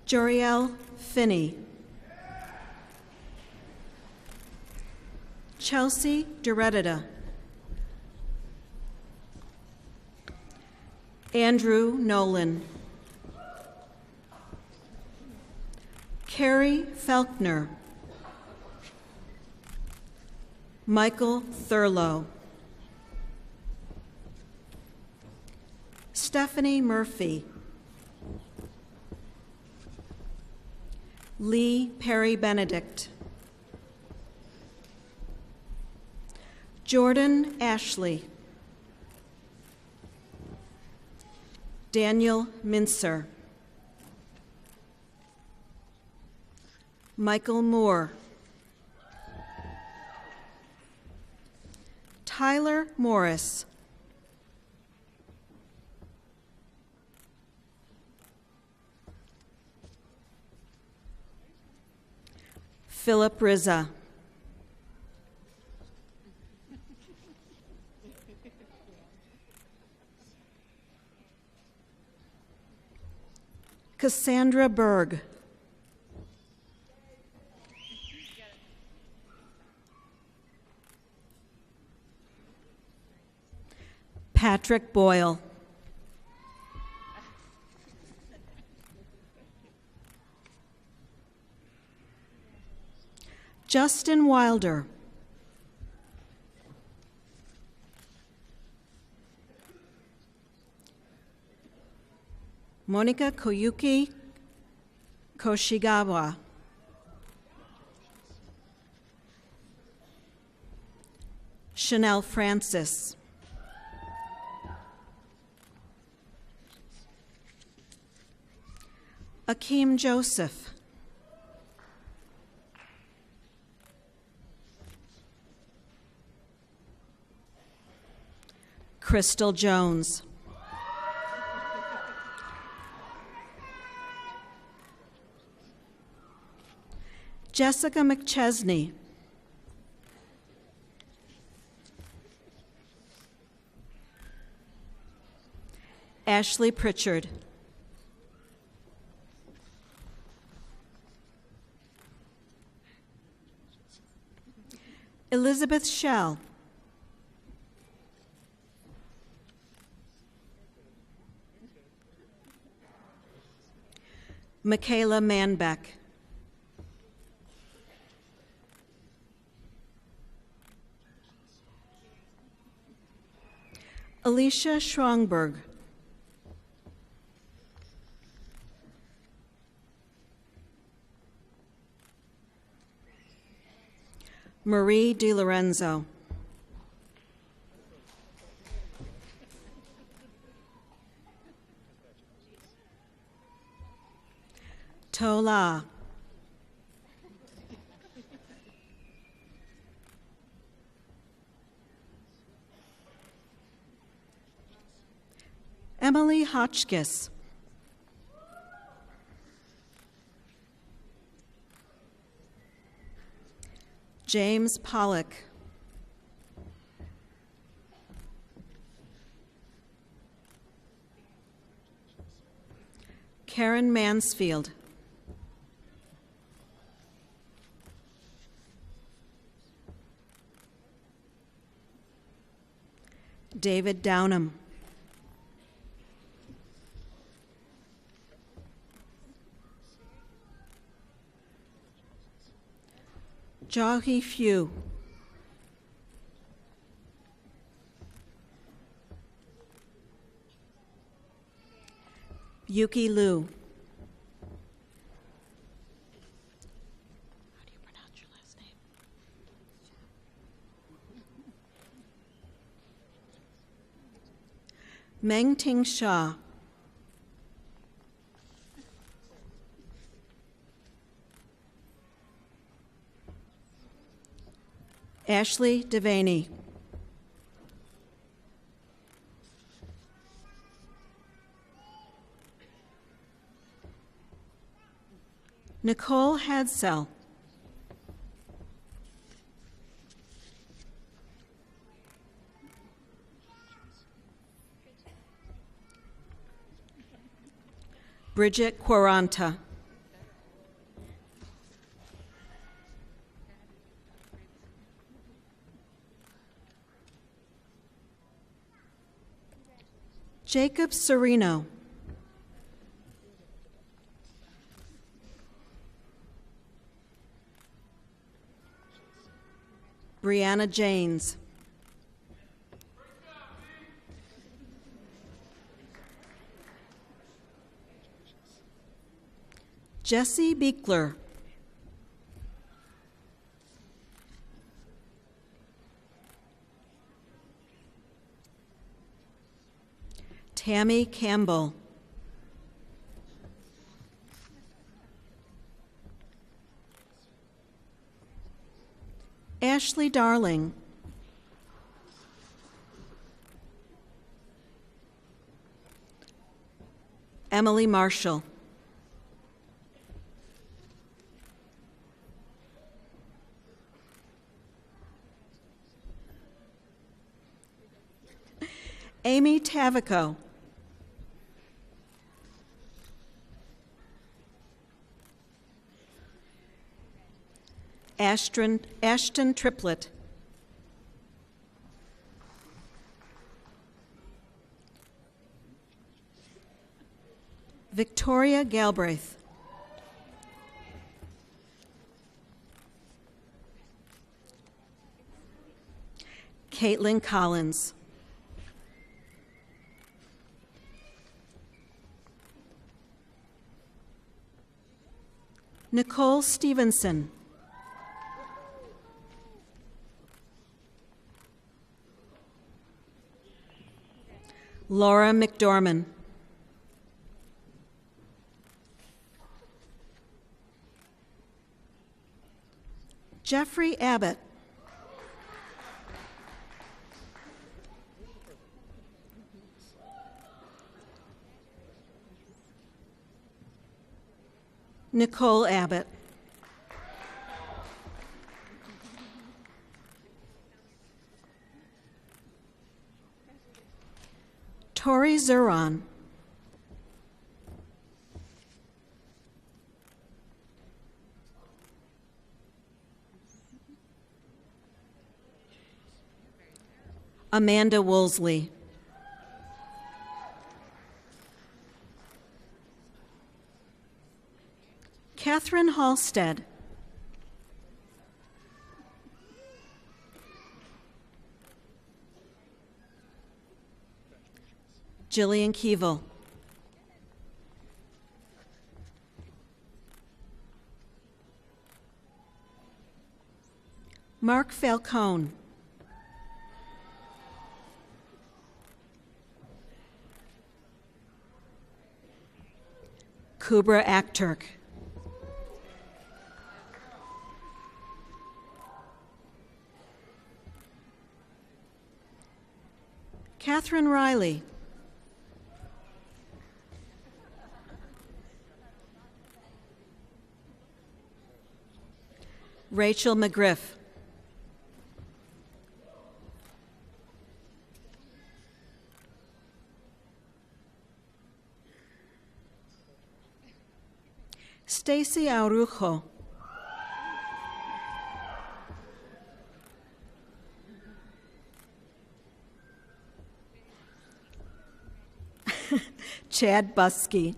Joriel Finney. Chelsea Duretida. Andrew Nolan. Carrie Felkner. Michael Thurlow. Stephanie Murphy. Lee Perry Benedict. Jordan Ashley. Daniel Mincer. Michael Moore. Tyler Morris. Philip Rizza. Cassandra Berg. Patrick Boyle. Justin Wilder. Monica Koyuki Koshigawa. Chanel Francis. Akeem Joseph. Crystal Jones. Jessica McChesney. Ashley Pritchard. Elizabeth Schell. Michaela Manbeck. Alicia Schrongberg. Marie DiLorenzo. Tola. Emily Hotchkiss. James Pollock. Karen Mansfield. David Downham. Jahi Few. Yuki Liu. How do you pronounce your last name? Meng Ting Shah. Ashley Devaney. Nicole Hadsell. Bridget Quaranta. Jacob Sereno. Brianna Janes. Jesse Beekler. Tammy Campbell. Ashley Darling. Emily Marshall. Amy Tavico. Ashton Triplett. Victoria Galbraith. Caitlin Collins. Nicole Stevenson. Laura McDorman. Jeffrey Abbott. Nicole Abbott. Tori Zuron. Amanda Woolsey. Catherine Halstead. Jillian Keevil. Mark Falcone. Kubra Akturk. Catherine Riley. Rachel McGriff. Stacy Aurujo. Chad Buskey.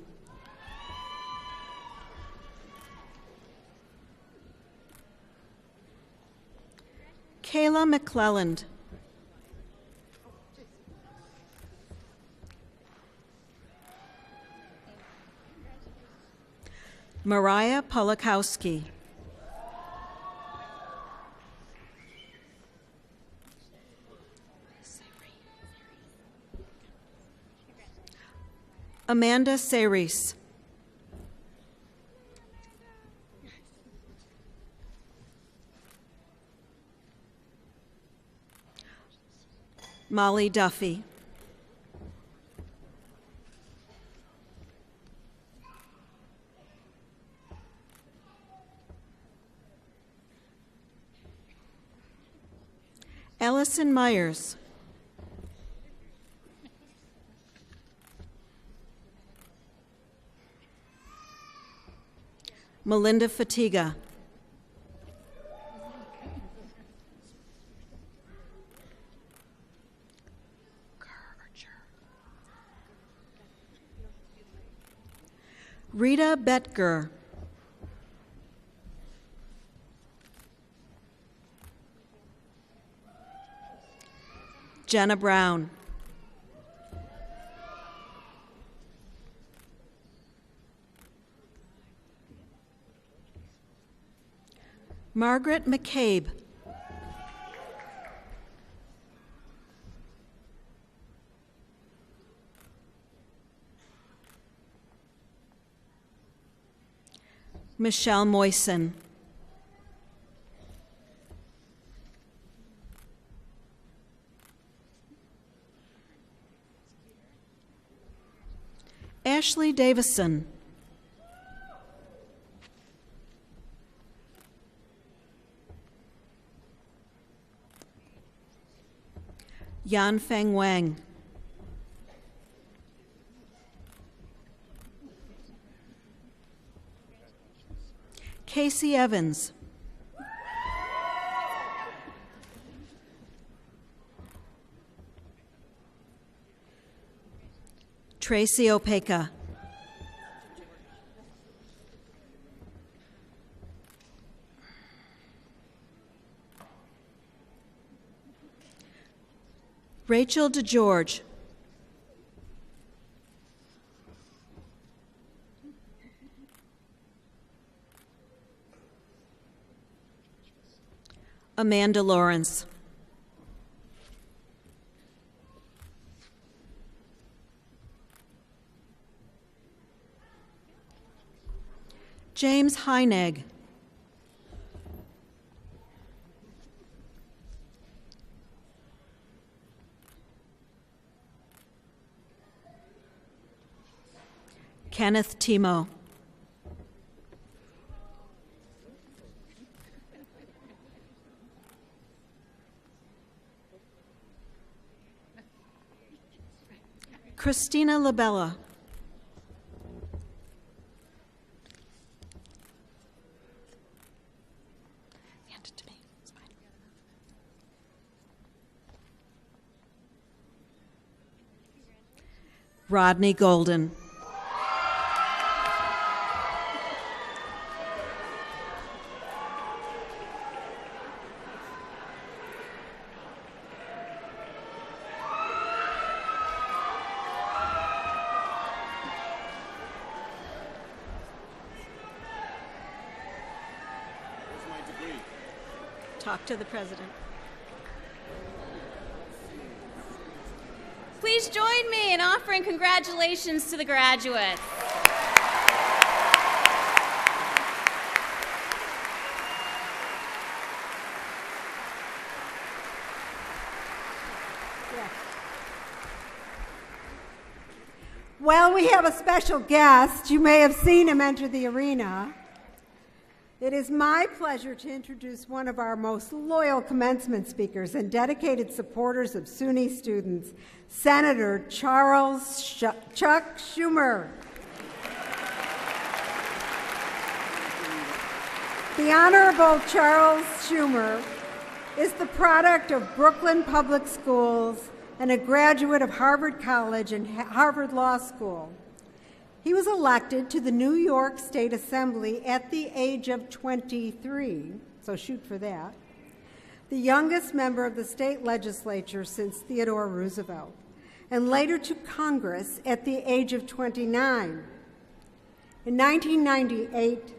Kayla McClelland. Mariah Polakowski. Amanda Ceres. Molly Duffy. Ellison Myers. Melinda Fatiga. Rita Betger. Jenna Brown. Margaret McCabe. Michelle Moyson. Ashley Davison. Yan Feng Wang. Casey Evans. Tracy Opeka. Rachel DeGeorge. Amanda Lawrence. James Heinegg. Kenneth Timo. Christina Labella. Hand it to me. It's fine. Rodney Golden. Talk to the president. Please join me in offering congratulations to the graduates. Well, we have a special guest. You may have seen him enter the arena. It is my pleasure to introduce one of our most loyal commencement speakers and dedicated supporters of SUNY students, Senator Charles Chuck Schumer. The Honorable Charles Schumer is the product of Brooklyn Public Schools and a graduate of Harvard College and Harvard Law School. He was elected to the New York State Assembly at the age of 23, so shoot for that, the youngest member of the state legislature since Theodore Roosevelt, and later to Congress at the age of 29. In 1998,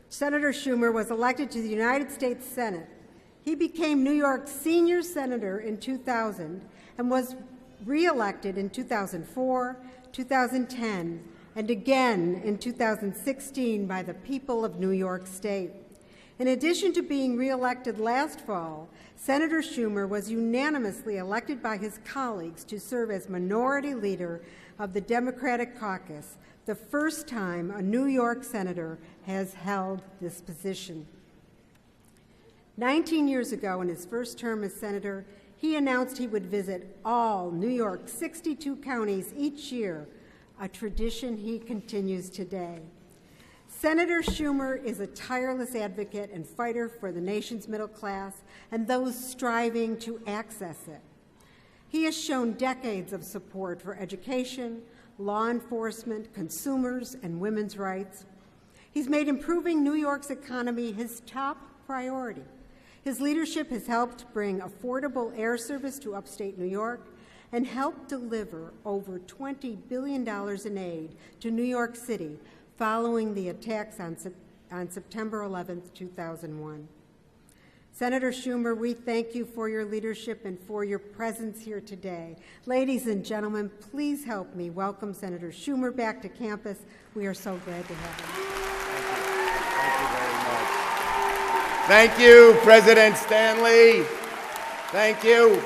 Senator Schumer was elected to the United States Senate. He became New York's senior senator in 2000 and was re-elected in 2004, 2010, and again in 2016 by the people of New York State. In addition to being re-elected last fall, Senator Schumer was unanimously elected by his colleagues to serve as minority leader of the Democratic caucus, the first time a New York senator has held this position. 19 years ago, in his first term as senator, he announced he would visit all New York's 62 counties each year, a tradition he continues today. Senator Schumer is a tireless advocate and fighter for the nation's middle class and those striving to access it. He has shown decades of support for education, law enforcement, consumers, and women's rights. He's made improving New York's economy his top priority. His leadership has helped bring affordable air service to upstate New York and helped deliver over $20 billion in aid to New York City following the attacks on September 11, 2001. Senator Schumer, we thank you for your leadership and for your presence here today. Ladies and gentlemen, please help me welcome Senator Schumer back to campus. We are so glad to have him. Thank you, President Stanley. Thank you.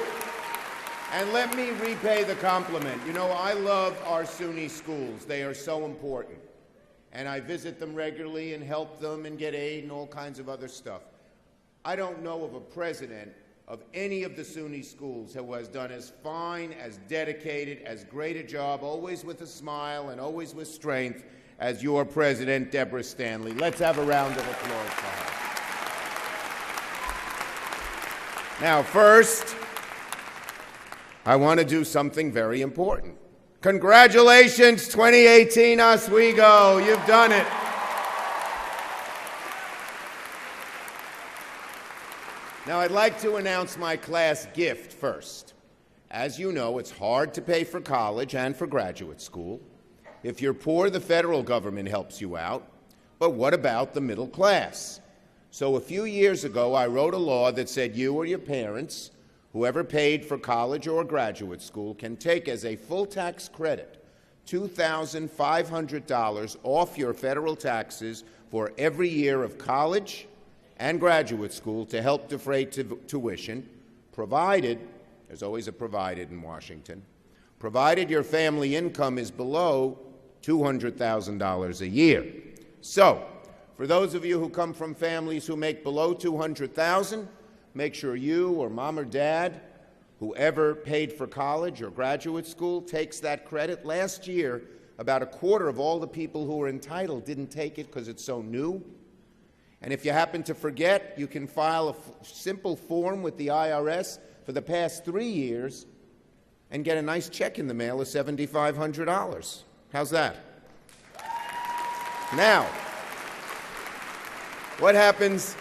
And let me repay the compliment. You know, I love our SUNY schools. They are so important. And I visit them regularly and help them and get aid and all kinds of other stuff. I don't know of a president of any of the SUNY schools who has done as fine, as dedicated, as great a job, always with a smile and always with strength, as your president, Deborah Stanley. Let's have a round of applause for her. Now, first, I want to do something very important. Congratulations, 2018 Oswego. You've done it. Now, I'd like to announce my class gift first. As you know, it's hard to pay for college and for graduate school. If you're poor, the federal government helps you out. But what about the middle class? So a few years ago, I wrote a law that said you or your parents, whoever paid for college or graduate school, can take as a full tax credit $2,500 off your federal taxes for every year of college and graduate school to help defray tuition, provided, there's always a provided in Washington, provided your family income is below $200,000 a year. So, for those of you who come from families who make below $200,000, make sure you or mom or dad, whoever paid for college or graduate school, takes that credit. Last year, about a quarter of all the people who were entitled didn't take it because it's so new. And if you happen to forget, you can file a simple form with the IRS for the past 3 years and get a nice check in the mail of $7,500. How's that? Now, what happens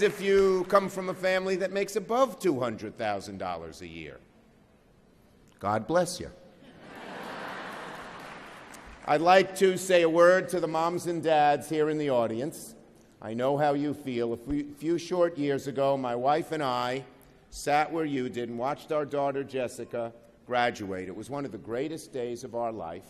if you come from a family that makes above $200,000 a year? God bless you. I'd like to say a word to the moms and dads here in the audience. I know how you feel. A few short years ago, my wife and I sat where you did and watched our daughter Jessica graduate. It was one of the greatest days of our life.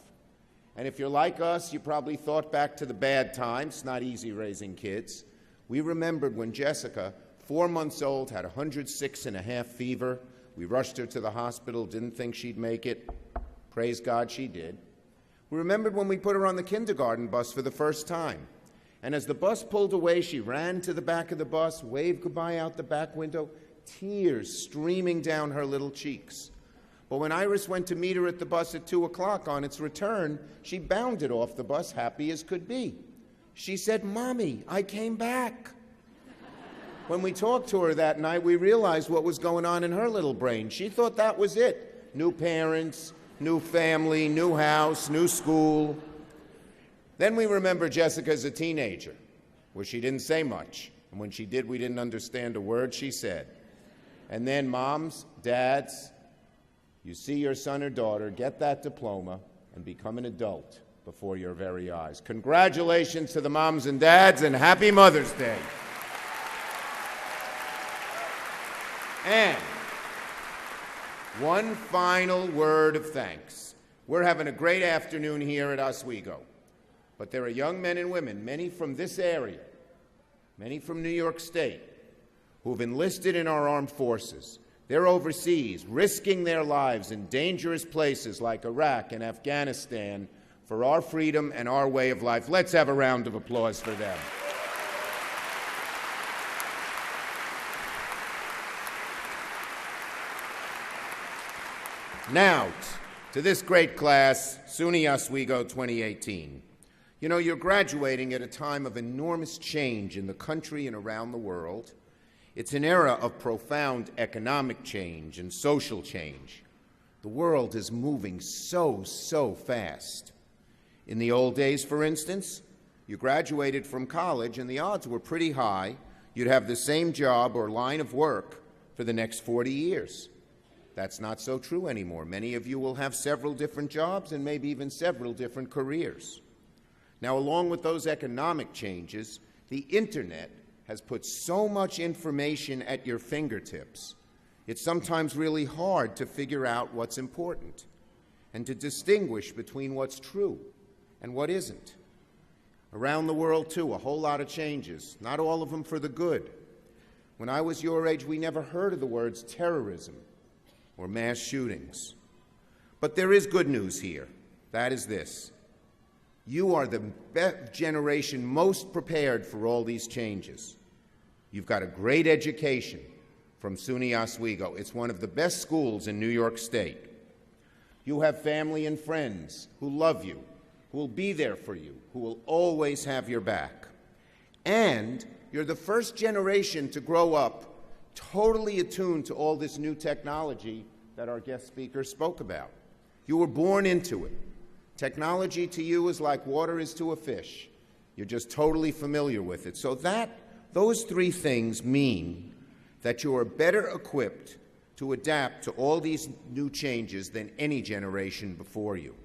And if you're like us, you probably thought back to the bad times. It's not easy raising kids. We remembered when Jessica, 4 months old, had 106.5 fever. We rushed her to the hospital, didn't think she'd make it. Praise God, she did. We remembered when we put her on the kindergarten bus for the first time. And as the bus pulled away, she ran to the back of the bus, waved goodbye out the back window, tears streaming down her little cheeks. But when Iris went to meet her at the bus at 2 o'clock on its return, she bounded off the bus, happy as could be. She said, "Mommy, I came back." When we talked to her that night, we realized what was going on in her little brain. She thought that was it. New parents, new family, new house, new school. Then we remember Jessica as a teenager, where she didn't say much. And when she did, we didn't understand a word she said. And then moms, dads, you see your son or daughter get that diploma and become an adult before your very eyes. Congratulations to the moms and dads, and happy Mother's Day. And one final word of thanks. We're having a great afternoon here at Oswego, but there are young men and women, many from this area, many from New York State, who've enlisted in our armed forces. They're overseas, risking their lives in dangerous places like Iraq and Afghanistan for our freedom and our way of life. Let's have a round of applause for them. Now, to this great class, SUNY Oswego 2018. You know, you're graduating at a time of enormous change in the country and around the world. It's an era of profound economic change and social change. The world is moving so fast. In the old days, for instance, you graduated from college and the odds were pretty high you'd have the same job or line of work for the next 40 years. That's not so true anymore. Many of you will have several different jobs and maybe even several different careers. Now, along with those economic changes, the Internet has put so much information at your fingertips, it's sometimes really hard to figure out what's important and to distinguish between what's true and what isn't. Around the world, too, a whole lot of changes, not all of them for the good. When I was your age, we never heard of the words terrorism or mass shootings. But there is good news here. That is this. You are the generation most prepared for all these changes. You've got a great education from SUNY Oswego. It's one of the best schools in New York State. You have family and friends who love you, who will be there for you, who will always have your back. And you're the first generation to grow up totally attuned to all this new technology that our guest speaker spoke about. You were born into it. Technology to you is like water is to a fish. You're just totally familiar with it. So those three things mean that you are better equipped to adapt to all these new changes than any generation before you.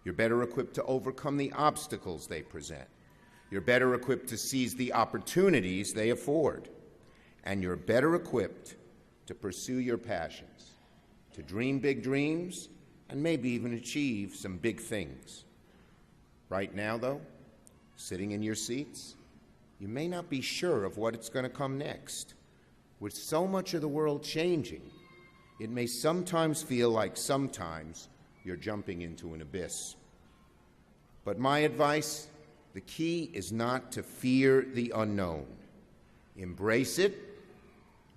You're better equipped to overcome the obstacles they present. You're better equipped to seize the opportunities they afford. And you're better equipped to pursue your passions, to dream big dreams, and maybe even achieve some big things. Right now, though, sitting in your seats, you may not be sure of what it's going to come next. With so much of the world changing, it may sometimes feel like sometimes you're jumping into an abyss. But my advice, the key is not to fear the unknown. Embrace it,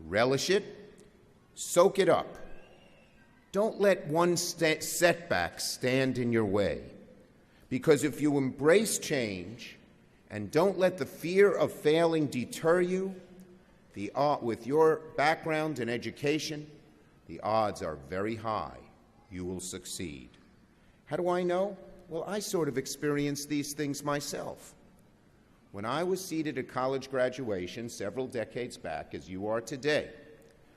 relish it, soak it up. Don't let one setback stand in your way, because if you embrace change and don't let the fear of failing deter you, with your background and education, the odds are very high you will succeed. How do I know? Well, I sort of experienced these things myself. When I was seated at college graduation several decades back, as you are today,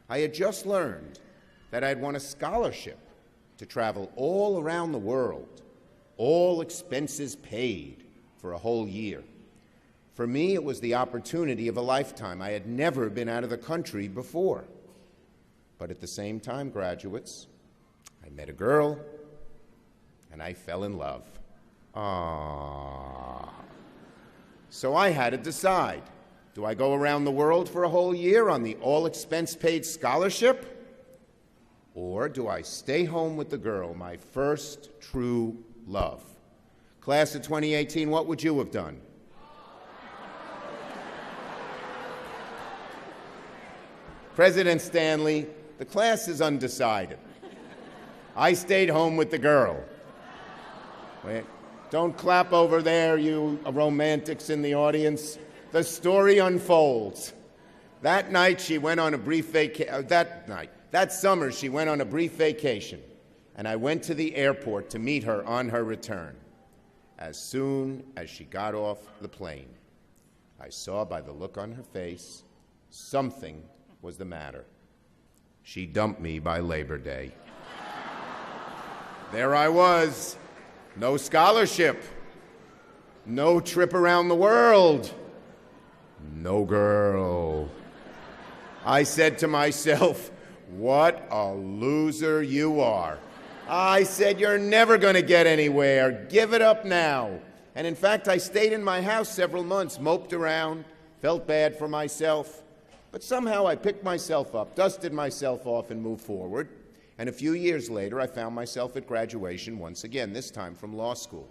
I had just learned that I'd won a scholarship to travel all around the world, all expenses paid, for a whole year. For me, it was the opportunity of a lifetime. I had never been out of the country before. But at the same time, graduates, I met a girl, and I fell in love. So I had to decide, do I go around the world for a whole year on the all-expense-paid scholarship? Or do I stay home with the girl, my first true love? Class of 2018, what would you have done? President Stanley, the class is undecided. I stayed home with the girl. Wait, don't clap over there, you romantics in the audience. The story unfolds. That summer, she went on a brief vacation, and I went to the airport to meet her on her return. As soon as she got off the plane, I saw by the look on her face something was the matter. She dumped me by Labor Day. There I was, no scholarship, no trip around the world, no girl. I said to myself, what a loser you are. I said, you're never going to get anywhere. Give it up now. And in fact, I stayed in my house several months, moped around, felt bad for myself. But somehow I picked myself up, dusted myself off, and moved forward. And a few years later, I found myself at graduation once again, this time from law school.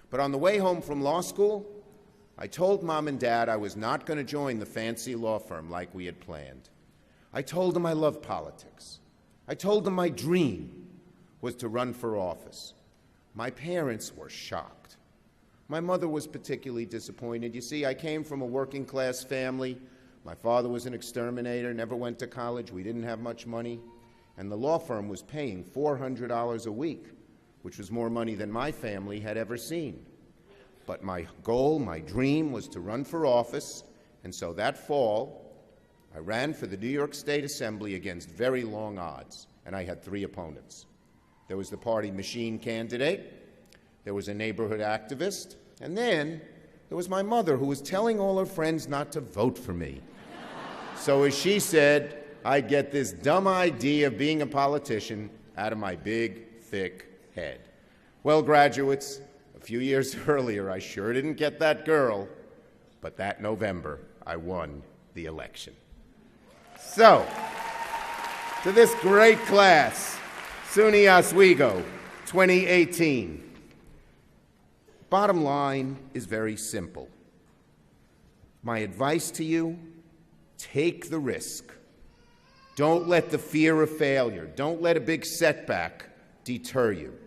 But on the way home from law school, I told Mom and Dad I was not going to join the fancy law firm like we had planned. I told them I loved politics. I told them my dream was to run for office. My parents were shocked. My mother was particularly disappointed. You see, I came from a working-class family. My father was an exterminator, never went to college. We didn't have much money. And the law firm was paying $400 a week, which was more money than my family had ever seen. But my goal, my dream, was to run for office, and so that fall, I ran for the New York State Assembly against very long odds, and I had 3 opponents. There was the party machine candidate, there was a neighborhood activist, and then there was my mother, who was telling all her friends not to vote for me. So as she said, I'd get this dumb idea of being a politician out of my big, thick head. Well, graduates, a few years earlier, I sure didn't get that girl, but that November, I won the election. So, to this great class, SUNY Oswego 2018. Bottom line is very simple. My advice to you, take the risk. Don't let the fear of failure, don't let a big setback deter you.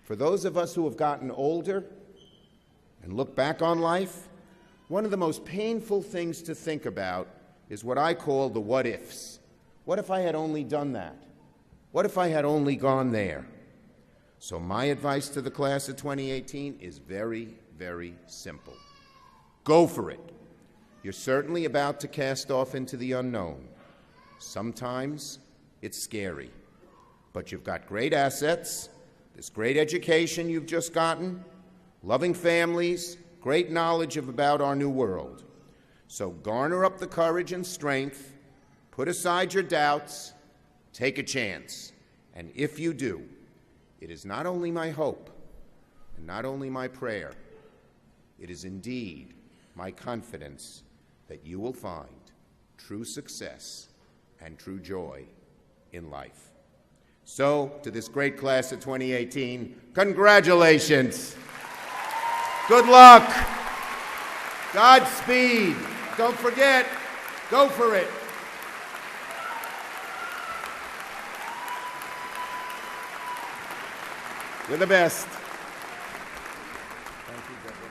For those of us who have gotten older and look back on life, one of the most painful things to think about is what I call the what ifs. What if I had only done that? What if I had only gone there? So my advice to the class of 2018 is very, very simple. Go for it. You're certainly about to cast off into the unknown. Sometimes it's scary, but you've got great assets, this great education you've just gotten, loving families, great knowledge about our new world. So garner up the courage and strength, put aside your doubts, take a chance. And if you do, it is not only my hope and not only my prayer, it is indeed my confidence that you will find true success and true joy in life. So, to this great class of 2018, congratulations. Good luck. Godspeed. Don't forget, go for it. You're the best. Thank you, Deborah.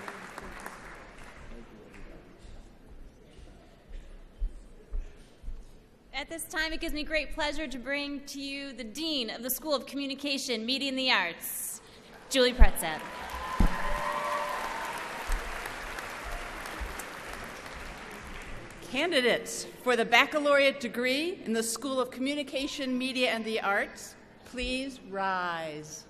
At this time, it gives me great pleasure to bring to you the Dean of the School of Communication, Media, and the Arts, Julie Pretzett. Candidates for the baccalaureate degree in the School of Communication, Media, and the Arts, please rise.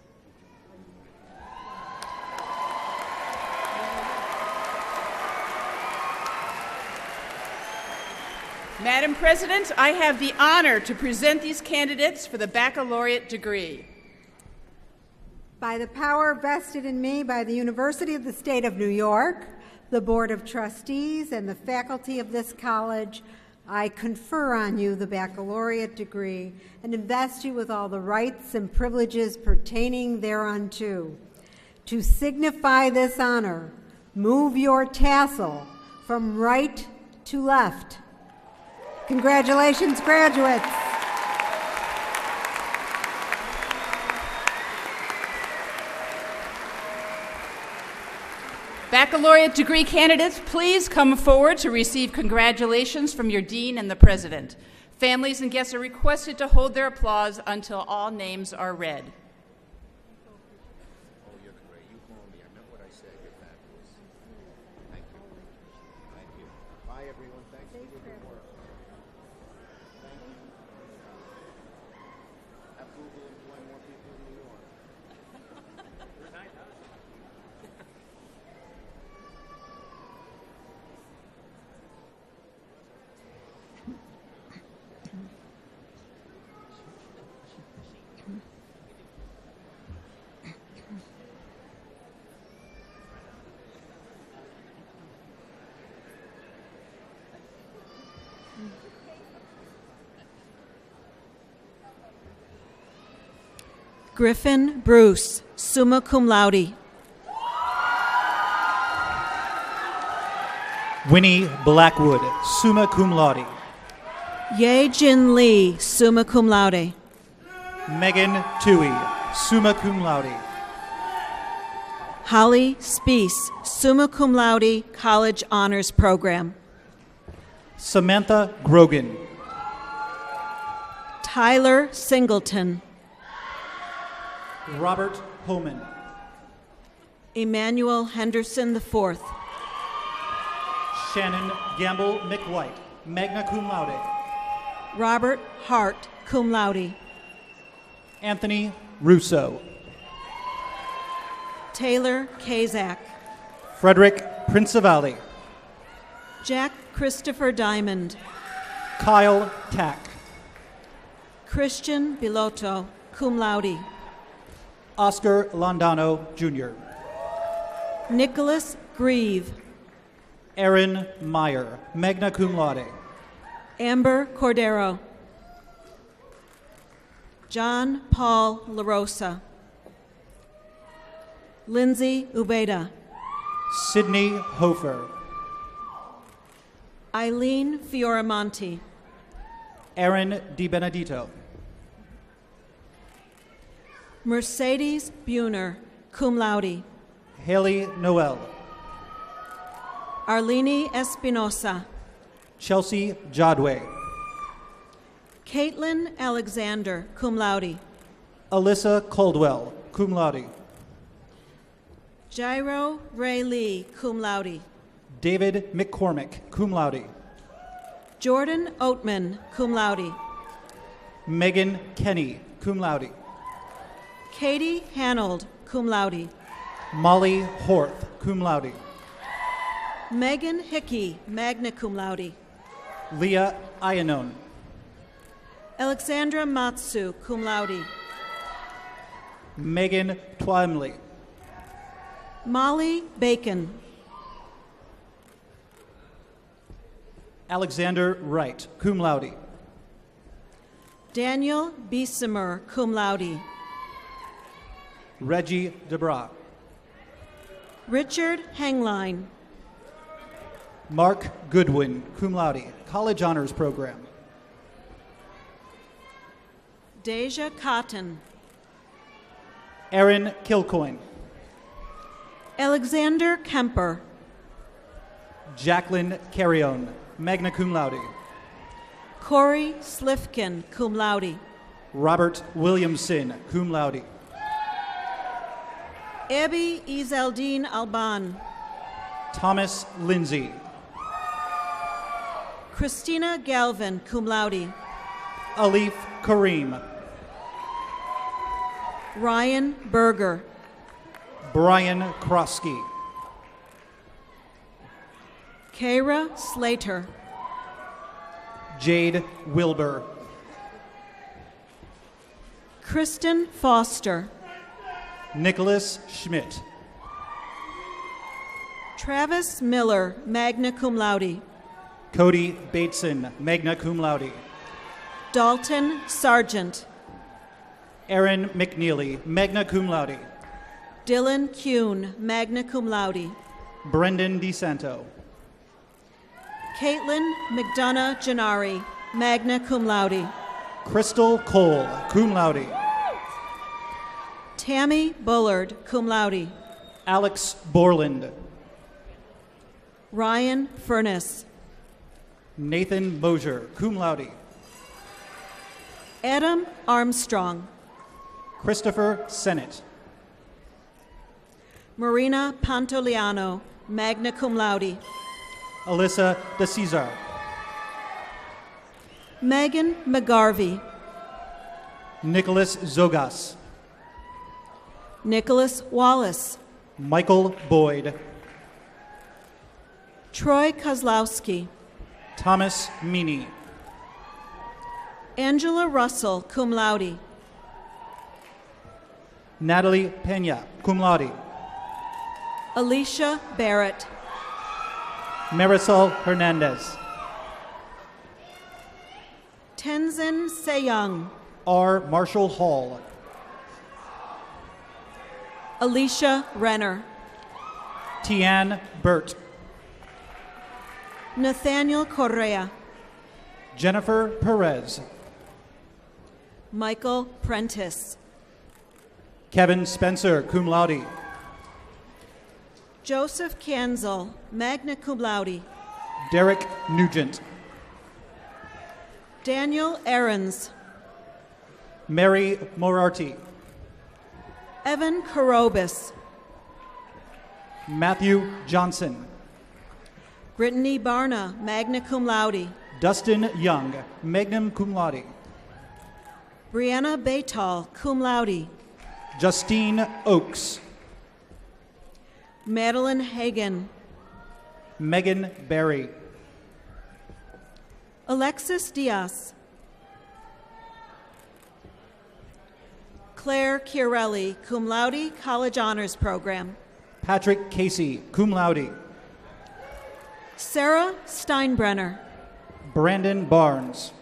Madam President, I have the honor to present these candidates for the baccalaureate degree. By the power vested in me by the University of the State of New York, the Board of Trustees, and the faculty of this college, I confer on you the baccalaureate degree and invest you with all the rights and privileges pertaining thereunto. To signify this honor, move your tassel from right to left. Congratulations, graduates. Baccalaureate degree candidates, please come forward to receive congratulations from your dean and the president. Families and guests are requested to hold their applause until all names are read. Bye, everyone. Thanks for your good work. Thank you. Have Google employ more people in New York. Griffin Bruce, summa cum laude. Winnie Blackwood, summa cum laude. Ye Jin Lee, summa cum laude. Megan Tui, summa cum laude. Holly Speece, summa cum laude, College Honors Program. Samantha Grogan. Tyler Singleton. Robert Holman. Emmanuel Henderson IV. Shannon Gamble McWhite, magna cum laude. Robert Hart, cum laude. Anthony Russo. Taylor Kazak. Frederick Principali. Jack Christopher Diamond. Kyle Tack. Christian Bilotto, cum laude. Oscar Landano, Jr. Nicholas Grieve. Aaron Meyer, magna cum laude. Amber Cordero. John Paul LaRosa. Lindsay Ubeda. Sydney Hoefer. Eileen Fioramonti. Aaron DiBenedito. Mercedes Buhner, cum laude. Haley Noel. Arlene Espinosa. Chelsea Jodway. Caitlin Alexander, cum laude. Alyssa Caldwell, cum laude. Jairo Ray Lee, cum laude. David McCormick, cum laude. Jordan Oatman, cum laude. Megan Kenny, cum laude. Katie Hanold, cum laude. Molly Horth, cum laude. Megan Hickey, magna cum laude. Leah Ianon. Alexandra Matsu, cum laude. Megan Twimley. Molly Bacon. Alexander Wright, cum laude. Daniel Beesimer, cum laude. Reggie DeBra. Richard Hengline. Mark Goodwin, cum laude, College Honors Program. Deja Cotton. Aaron Kilcoyne. Alexander Kemper. Jacqueline Carrion, magna cum laude. Corey Slifkin, cum laude. Robert Williamson, cum laude. Abby Izeldine Alban. Thomas Lindsay. Christina Galvin, cum laude. Alif Kareem. Ryan Berger. Brian Krosky. Kara Slater. Jade Wilbur. Kristen Foster. Nicholas Schmidt. Travis Miller, magna cum laude. Cody Bateson, magna cum laude. Dalton Sargent. Aaron McNeely, magna cum laude. Dylan Kuhn, magna cum laude. Brendan DeSanto. Caitlin McDonough Gennari, magna cum laude. Crystal Cole, cum laude. Tammy Bullard, cum laude. Alex Borland. Ryan Furness. Nathan Mosier, cum laude. Adam Armstrong. Christopher Sennett. Marina Pantoliano, magna cum laude. Alyssa DeCesar. Megan McGarvey. Nicholas Zogas. Nicholas Wallace. Michael Boyd. Troy Kozlowski. Thomas Meany. Angela Russell, cum laude. Natalie Pena, cum laude. Alicia Barrett. Marisol Hernandez. Tenzin Seyung. R. Marshall Hall. Alicia Renner. Tian Burt. Nathaniel Correa. Jennifer Perez. Michael Prentice. Kevin Spencer, cum laude. Joseph Kanzel, magna cum laude. Derek Nugent. Daniel Ahrens. Mary Morarty. Evan Karobis. Matthew Johnson. Brittany Barna, magna cum laude. Dustin Young, magna cum laude. Brianna Baytal, cum laude. Justine Oakes. Madeline Hagan. Megan Berry. Alexis Diaz. Claire Chiarelli, cum laude, College Honors Program. Patrick Casey, cum laude. Sarah Steinbrenner. Brandon Barnes.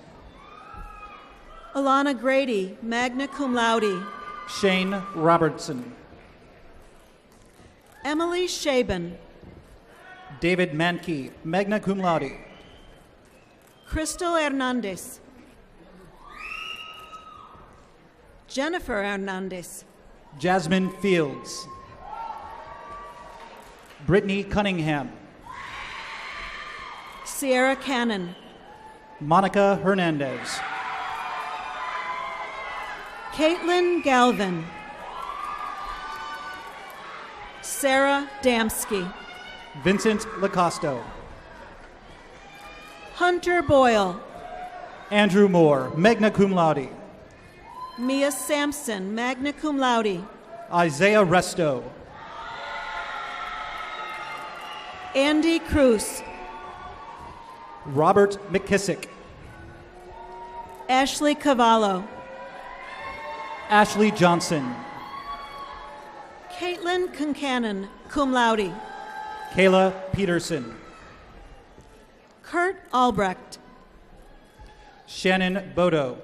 Alana Grady, magna cum laude. Shane Robertson. Emily Shaban. David Mankey, magna cum laude. Crystal Hernandez. Jennifer Hernandez. Jasmine Fields. Brittany Cunningham. Sierra Cannon. Monica Hernandez. Caitlin Galvin. Sarah Damsky. Vincent Lacosto. Hunter Boyle. Andrew Moore, magna cum laude. Mia Sampson, magna cum laude. Isaiah Resto. Andy Cruz. Robert McKissick. Ashley Cavallo. Ashley Johnson. Caitlin Concannon, cum laude. Kayla Peterson. Kurt Albrecht. Shannon Bodo.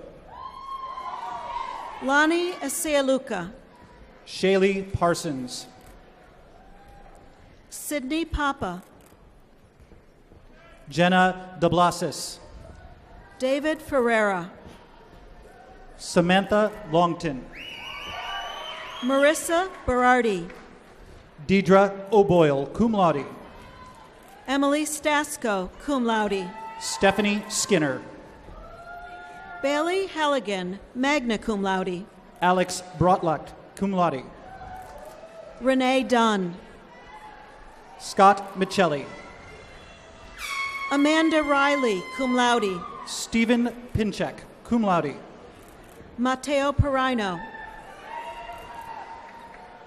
Lonnie Asialuka. Shaylee Parsons. Sydney Papa. Jenna DeBlasis. David Ferreira. Samantha Longton. Marissa Berardi. Deidre O'Boyle, cum laude. Emily Stasko, cum laude. Stephanie Skinner. Bailey Halligan, magna cum laude. Alex Brotluck, cum laude. Renee Dunn. Scott Michelli. Amanda Riley, cum laude. Stephen Pinchek, cum laude. Matteo Perino.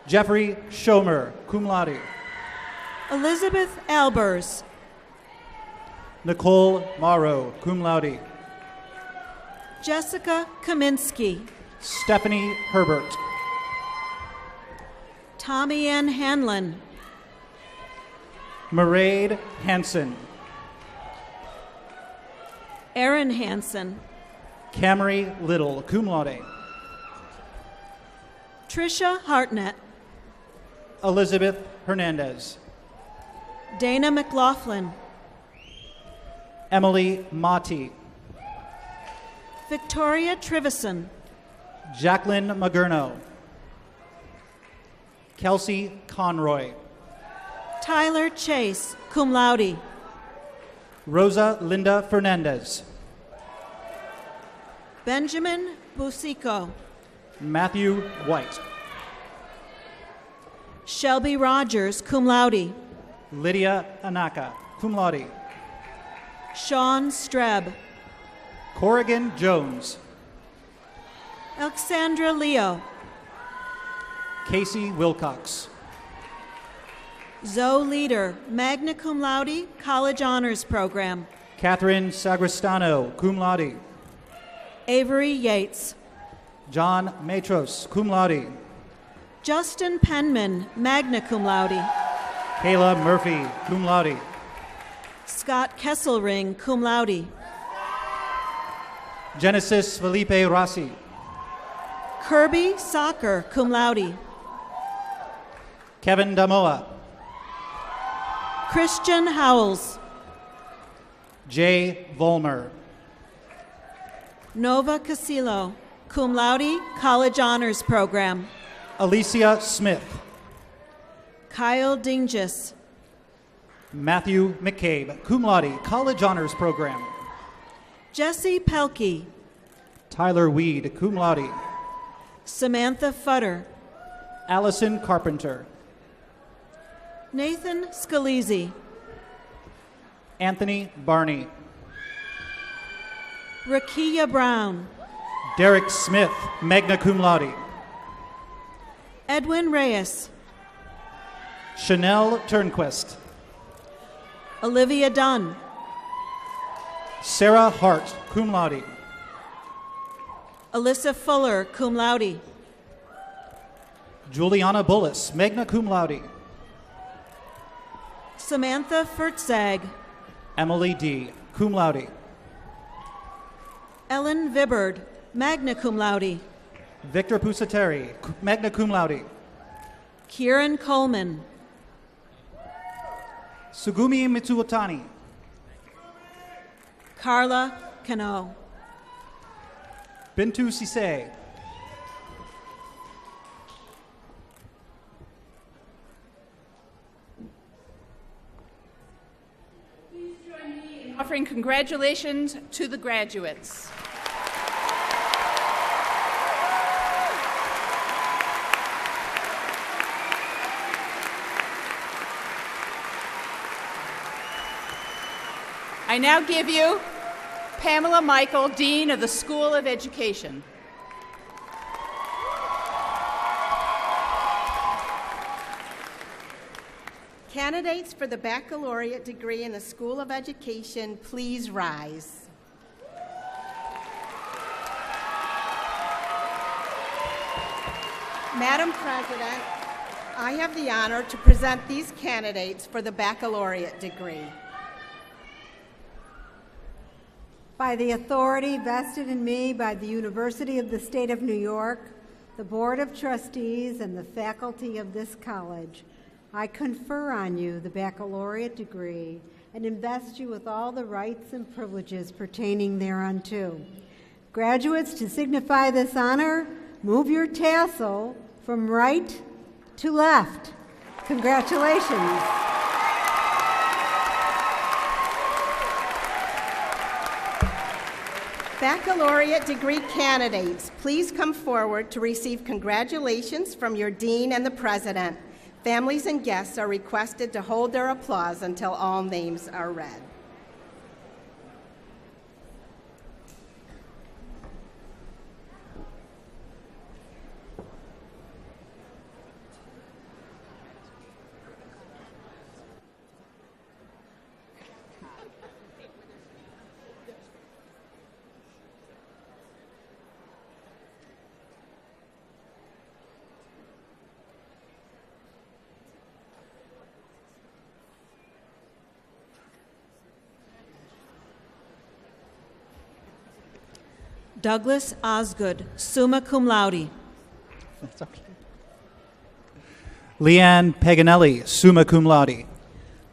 Jeffrey Schomer, cum laude. Elizabeth Albers. Nicole Morrow, cum laude. Jessica Kaminsky. Stephanie Herbert. Tommy Ann Hanlon. Mairead Hansen. Erin Hansen. Camry Little, cum laude. Trisha Hartnett. Elizabeth Hernandez. Dana McLaughlin. Emily Motti. Victoria Trivison. Jacqueline Magurno. Kelsey Conroy. Tyler Chase, cum laude. Rosa Linda Fernandez. Benjamin Busico. Matthew White. Shelby Rogers, cum laude. Lydia Anaka, cum laude. Sean Streb. Corrigan Jones. Alexandra Leo. Casey Wilcox. Zoe Leader, magna cum laude, College Honors Program. Catherine Sagristano, cum laude. Avery Yates. John Matros, cum laude. Justin Penman, magna cum laude. Kayla Murphy, cum laude. Scott Kesselring, cum laude. Genesis Felipe Rossi. Kirby Soccer, cum laude. Kevin Damoa. Christian Howells. Jay Volmer. Nova Casillo, cum laude, College Honors Program. Alicia Smith. Kyle Dingus. Matthew McCabe, cum laude, College Honors Program. Jesse Pelkey. Tyler Weed, cum laude. Samantha Futter. Allison Carpenter. Nathan Scalise. Anthony Barney. Rakia Brown. Derek Smith, magna cum laude. Edwin Reyes. Chanel Turnquist. Olivia Dunn. Sarah Hart, cum laude. Alyssa Fuller, cum laude. Juliana Bullis, magna cum laude. Samantha Furtzag. Emily D., cum laude. Ellen Vibbard, magna cum laude. Victor Pusateri, magna cum laude. Kieran Coleman. Sugumi Mitsuotani. Carla Cano. Bintu Sise. Please join me in offering congratulations to the graduates. I now give you Pamela Michael, Dean of the School of Education. Candidates for the baccalaureate degree in the School of Education, please rise. Madam President, I have the honor to present these candidates for the baccalaureate degree. By the authority vested in me by the University of the State of New York, the Board of Trustees, and the faculty of this college, I confer on you the baccalaureate degree and invest you with all the rights and privileges pertaining thereunto. Graduates, to signify this honor, move your tassel from right to left. Congratulations. Baccalaureate degree candidates, please come forward to receive congratulations from your dean and the president. Families and guests are requested to hold their applause until all names are read. Douglas Osgood, summa cum laude. That's okay. Leanne Paganelli, summa cum laude.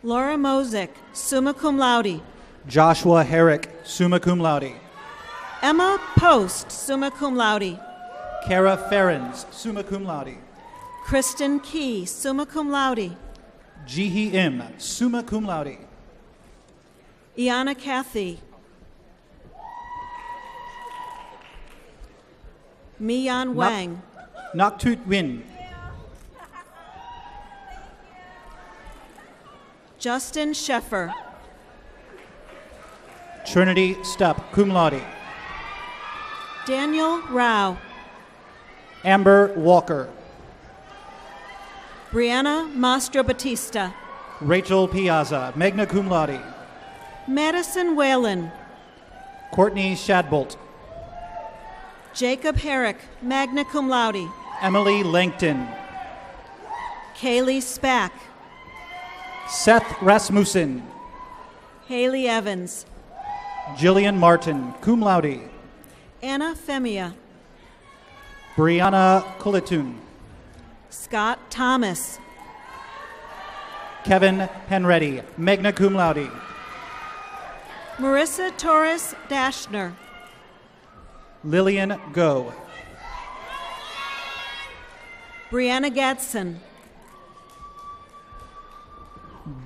Laura Mosick, summa cum laude. Joshua Herrick, summa cum laude. Emma Post, summa cum laude. Kara Ferens, summa cum laude. Kristen Key, summa cum laude. Jihi Im, summa cum laude. Iana Cathy. Miyan Wang. Noktut Win. Justin Sheffer. Trinity Stupp, cum laude. Daniel Rao. Amber Walker. Brianna Mastro Batista. Rachel Piazza, magna cum laude. Madison Whalen. Courtney Shadbolt. Jacob Herrick, magna cum laude. Emily Langton. Kaylee Spack. Seth Rasmussen. Haley Evans. Jillian Martin, cum laude. Anna Femia. Brianna Kulitun. Scott Thomas. Kevin Henretti, magna cum laude. Marissa Torres Dashner. Lillian Go. Brianna Gadsden.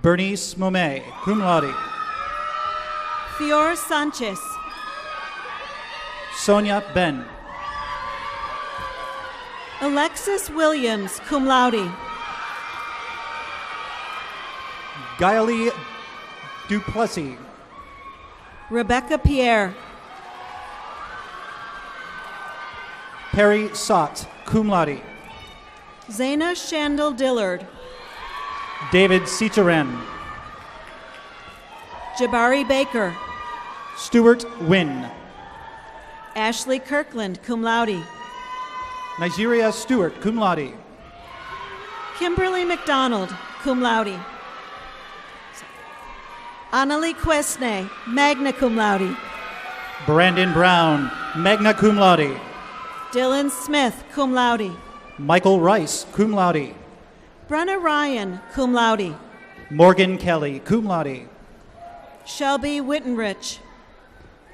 Bernice Momay, cum laude. Fiora Sanchez. Sonia Ben. Alexis Williams, cum laude. Gaili Duplessis. Rebecca Pierre. Perry Sott, cum laude. Zaina Shandel Dillard. David Ciceran. Jabari Baker. Stuart Wynn. Ashley Kirkland, cum laude. Nigeria Stewart, cum laude. Kimberly McDonald, cum laude. Annalie Quesnay, magna cum laude. Brandon Brown, magna cum laude. Dylan Smith, cum laude. Michael Rice, cum laude. Brenna Ryan, cum laude. Morgan Kelly, cum laude. Shelby Wittenrich.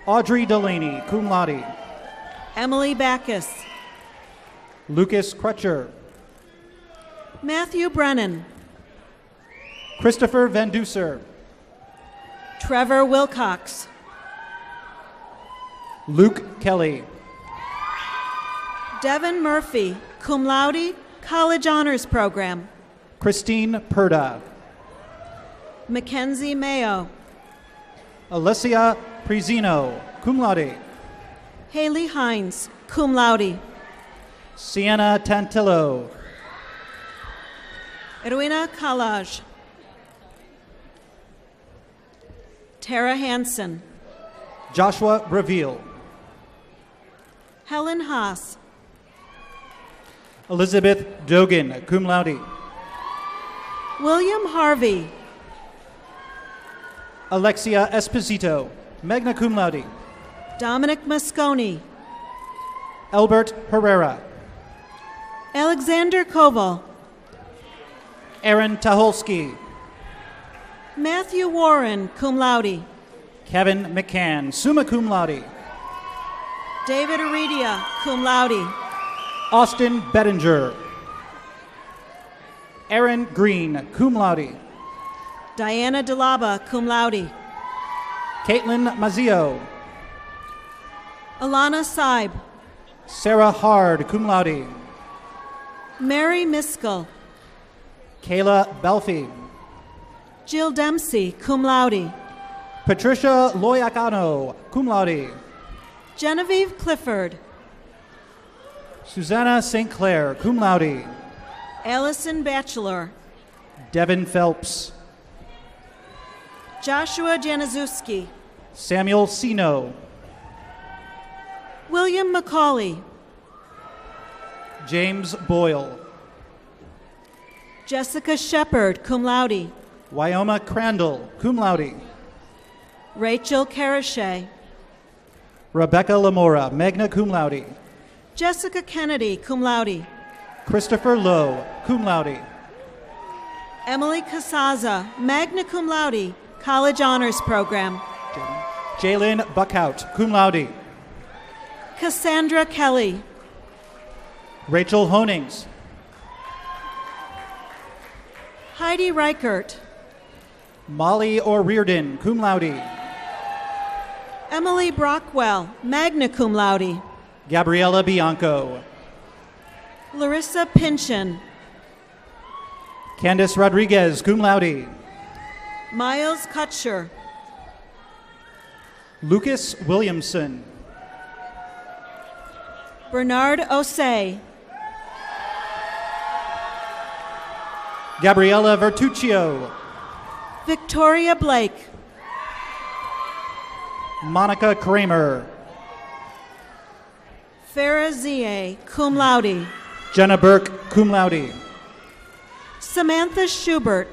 Audrey Delaney, cum laude. Emily Backus. Lucas Crutcher. Matthew Brennan. Christopher Van Duser. Trevor Wilcox. Luke Kelly. Devin Murphy, cum laude, College Honors Program. Christine Perda. Mackenzie Mayo. Alessia Prezino, cum laude. Haley Hines, cum laude. Sienna Tantillo. Edwina Kalaj. Tara Hansen. Joshua Breville. Helen Haas. Elizabeth Dogan, cum laude. William Harvey. Alexia Esposito, magna cum laude. Dominic Mosconi. Albert Herrera. Alexander Koval. Aaron Taholsky. Matthew Warren, cum laude. Kevin McCann, summa cum laude. David Aridia, cum laude. Austin Bettinger. Aaron Green, cum laude. Diana Delaba, cum laude. Caitlin Mazzio. Alana Saib. Sarah Hard, cum laude. Mary Miskell. Kayla Belfi. Jill Dempsey, cum laude. Patricia Loyacano, cum laude. Genevieve Clifford. Susanna St. Clair, cum laude. Allison Batchelor. Devin Phelps. Joshua Januszewski. Samuel Sino. William McCauley. James Boyle. Jessica Shepard, cum laude. Wyoma Crandall, cum laude. Rachel Carachet. Rebecca Lamora, magna cum laude. Jessica Kennedy, cum laude. Christopher Lowe, cum laude. Emily Casaza, magna cum laude, College Honors Program. Jalen Buckhout, cum laude. Cassandra Kelly. Rachel Honings. Heidi Reichert. Molly O'Riordan, cum laude. Emily Brockwell, magna cum laude. Gabriella Bianco. Larissa Pynchon. Candice Rodriguez, cum laude. Miles Kutcher. Lucas Williamson. Bernard Osei. Gabriella Vertuccio. Victoria Blake. Monica Kramer. Farah Zie, cum laude. Jenna Burke, cum laude. Samantha Schubert.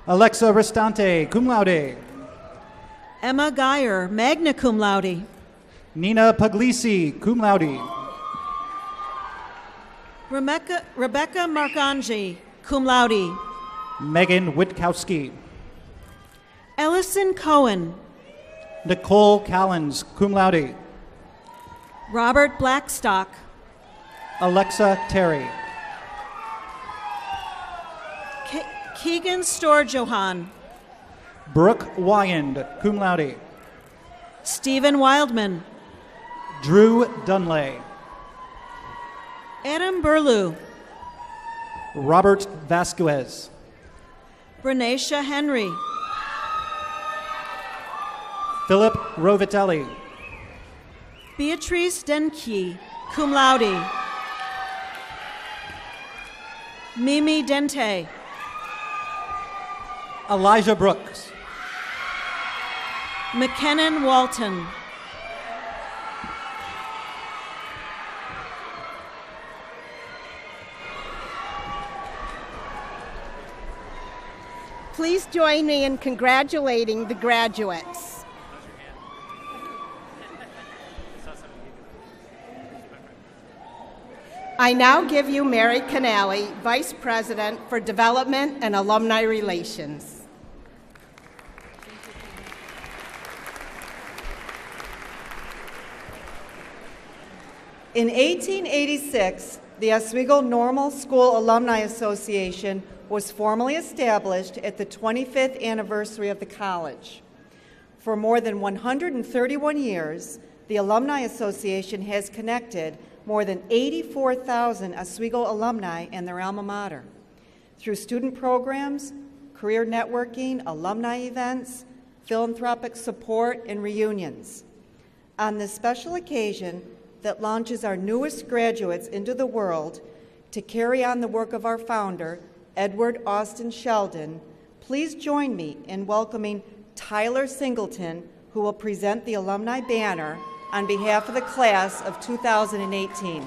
Alexa Restante, cum laude. Emma Geyer, magna cum laude. Nina Puglisi, cum laude. Rebecca Marcangi, cum laude. Megan Witkowski. Ellison Cohen. Nicole Callens, cum laude. Robert Blackstock. Alexa Terry. Keegan Storjohan. Brooke Wyand, cum laude. Stephen Wildman. Drew Dunlay. Adam Burlew. Robert Vasquez. Renesha Henry. Philip Rovitelli. Beatrice Denke, cum laude. Mimi Dente. Elijah Brooks. McKinnon Walton. Please join me in congratulating the graduates. I now give you Mary Canali, Vice President for Development and Alumni Relations. In 1886, the Oswego Normal School Alumni Association was formally established at the 25th anniversary of the college. For more than 131 years, the Alumni Association has connected more than 84,000 Oswego alumni and their alma mater through student programs, career networking, alumni events, philanthropic support, and reunions. On this special occasion that launches our newest graduates into the world to carry on the work of our founder, Edward Austin Sheldon, please join me in welcoming Tyler Singleton, who will present the alumni banner on behalf of the class of 2018.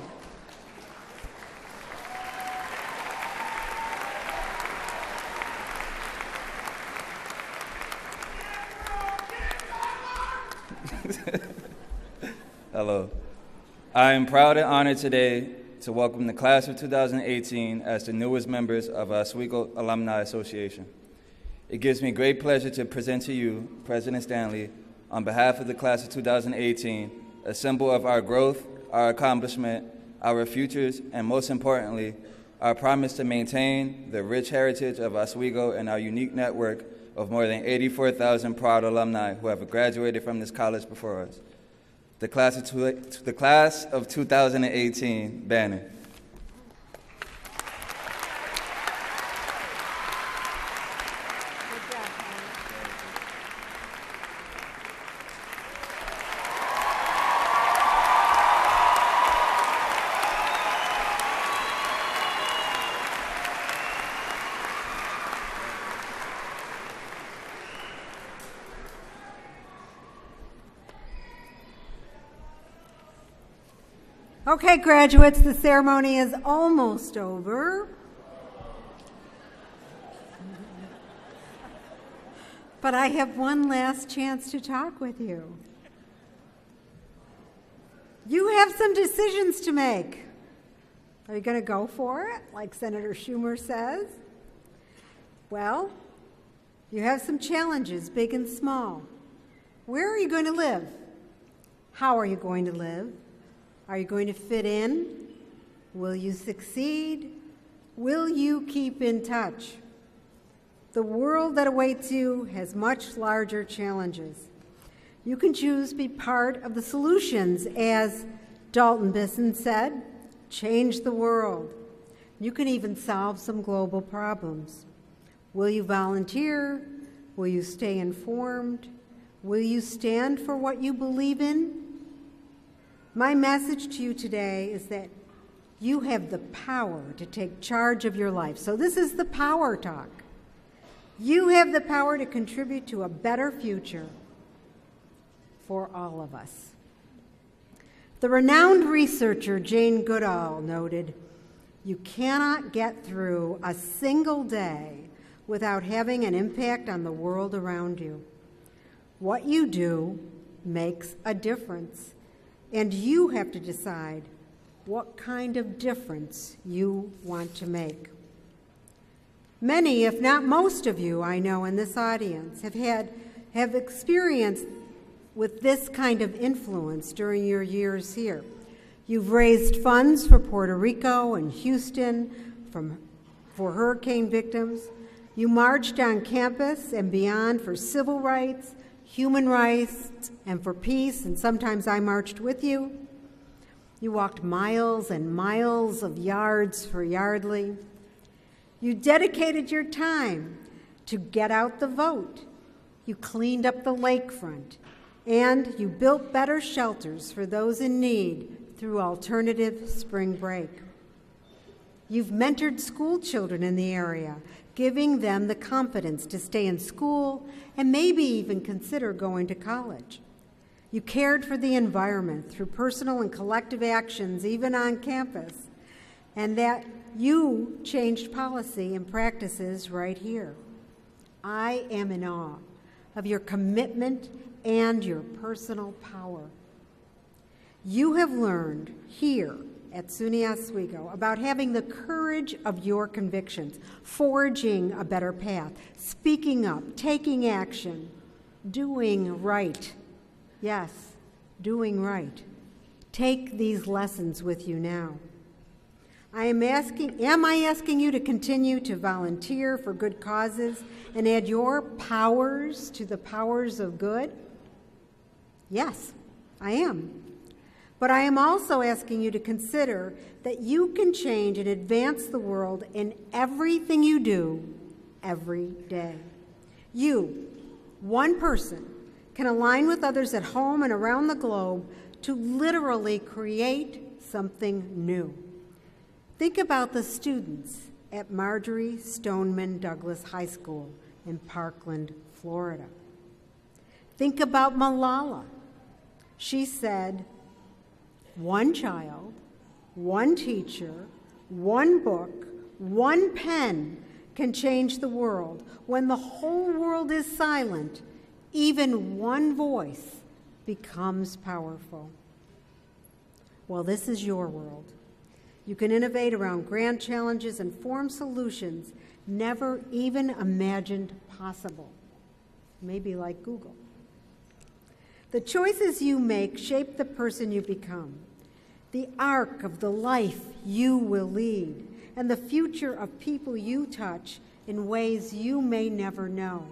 Hello. I am proud and honored today to welcome the class of 2018 as the newest members of Oswego Alumni Association. It gives me great pleasure to present to you, President Stanley, on behalf of the class of 2018, a symbol of our growth, our accomplishment, our futures, and most importantly, our promise to maintain the rich heritage of Oswego and our unique network of more than 84,000 proud alumni who have graduated from this college before us. The class of 2018 banner. Okay, graduates, the ceremony is almost over. But I have one last chance to talk with you. You have some decisions to make. Are you going to go for it, like Senator Schumer says? Well, you have some challenges, big and small. Where are you going to live? How are you going to live? Are you going to fit in? Will you succeed? Will you keep in touch? The world that awaits you has much larger challenges. You can choose to be part of the solutions, as Dalton Bisson said, change the world. You can even solve some global problems. Will you volunteer? Will you stay informed? Will you stand for what you believe in? My message to you today is that you have the power to take charge of your life. So this is the power talk. You have the power to contribute to a better future for all of us. The renowned researcher Jane Goodall noted, "You cannot get through a single day without having an impact on the world around you. What you do makes a difference, and you have to decide what kind of difference you want to make." Many, if not most of you I know in this audience have experienced with this kind of influence during your years here. You've raised funds for Puerto Rico and Houston for hurricane victims. You marched on campus and beyond for civil rights, human rights, and for peace, and sometimes I marched with you. You walked miles and miles of yards for Yardley. You dedicated your time to get out the vote. You cleaned up the lakefront, and you built better shelters for those in need through alternative spring break. You've mentored school children in the area, giving them the confidence to stay in school and maybe even consider going to college. You cared for the environment through personal and collective actions, even on campus, and that you changed policy and practices right here. I am in awe of your commitment and your personal power. You have learned here at SUNY Oswego about having the courage of your convictions, forging a better path, speaking up, taking action, doing right. Yes, doing right. Take these lessons with you now. Am I asking you to continue to volunteer for good causes and add your powers to the powers of good? Yes, I am. But I am also asking you to consider that you can change and advance the world in everything you do every day. You, one person, can align with others at home and around the globe to literally create something new. Think about the students at Marjorie Stoneman Douglas High School in Parkland, Florida. Think about Malala. She said, "One child, one teacher, one book, one pen can change the world. When the whole world is silent, even one voice becomes powerful." Well, this is your world. You can innovate around grand challenges and form solutions never even imagined possible, maybe like Google. The choices you make shape the person you become, the arc of the life you will lead, and the future of people you touch in ways you may never know.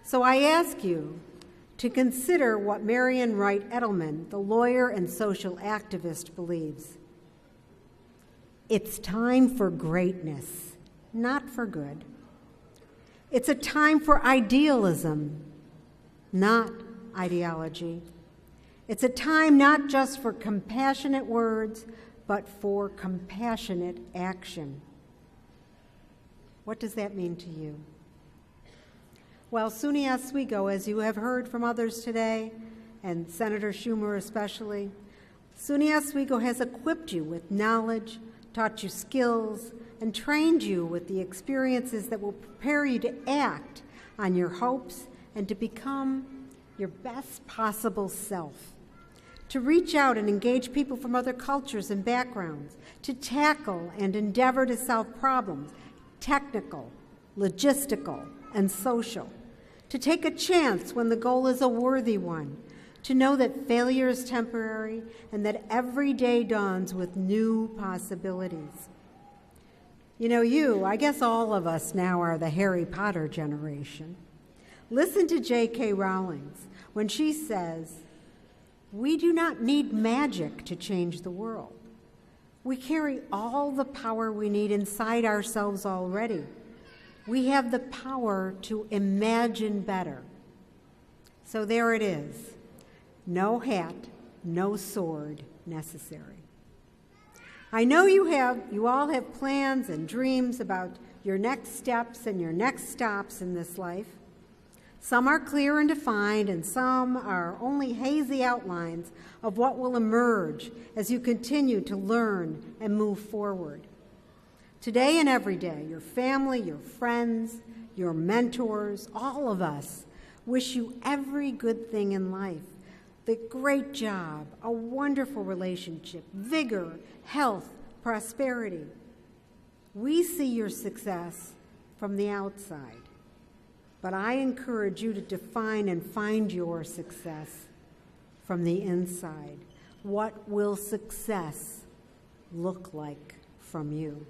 So I ask you to consider what Marian Wright Edelman, the lawyer and social activist, believes. It's time for greatness, not for good. It's a time for idealism, not ideology. It's a time not just for compassionate words, but for compassionate action. What does that mean to you? Well, SUNY Oswego, as you have heard from others today, and Senator Schumer especially, SUNY Oswego has equipped you with knowledge, taught you skills, and trained you with the experiences that will prepare you to act on your hopes and to become your best possible self, to reach out and engage people from other cultures and backgrounds, to tackle and endeavor to solve problems, technical logistical, and social. To take a chance when the goal is a worthy one. To know that failure is temporary and that every day dawns with new possibilities. You know, I guess all of us now are the Harry Potter generation. Listen to J.K. Rowling when she says, "We do not need magic to change the world. We carry all the power we need inside ourselves already. We have the power to imagine better." So there it is. No hat, no sword necessary. I know you all have plans and dreams about your next steps and your next stops in this life. Some are clear and defined, and some are only hazy outlines of what will emerge as you continue to learn and move forward. Today and every day, your family, your friends, your mentors, all of us wish you every good thing in life. The great job, a wonderful relationship, vigor, health, prosperity. We see your success from the outside, but I encourage you to define and find your success from the inside. What will success look like from you?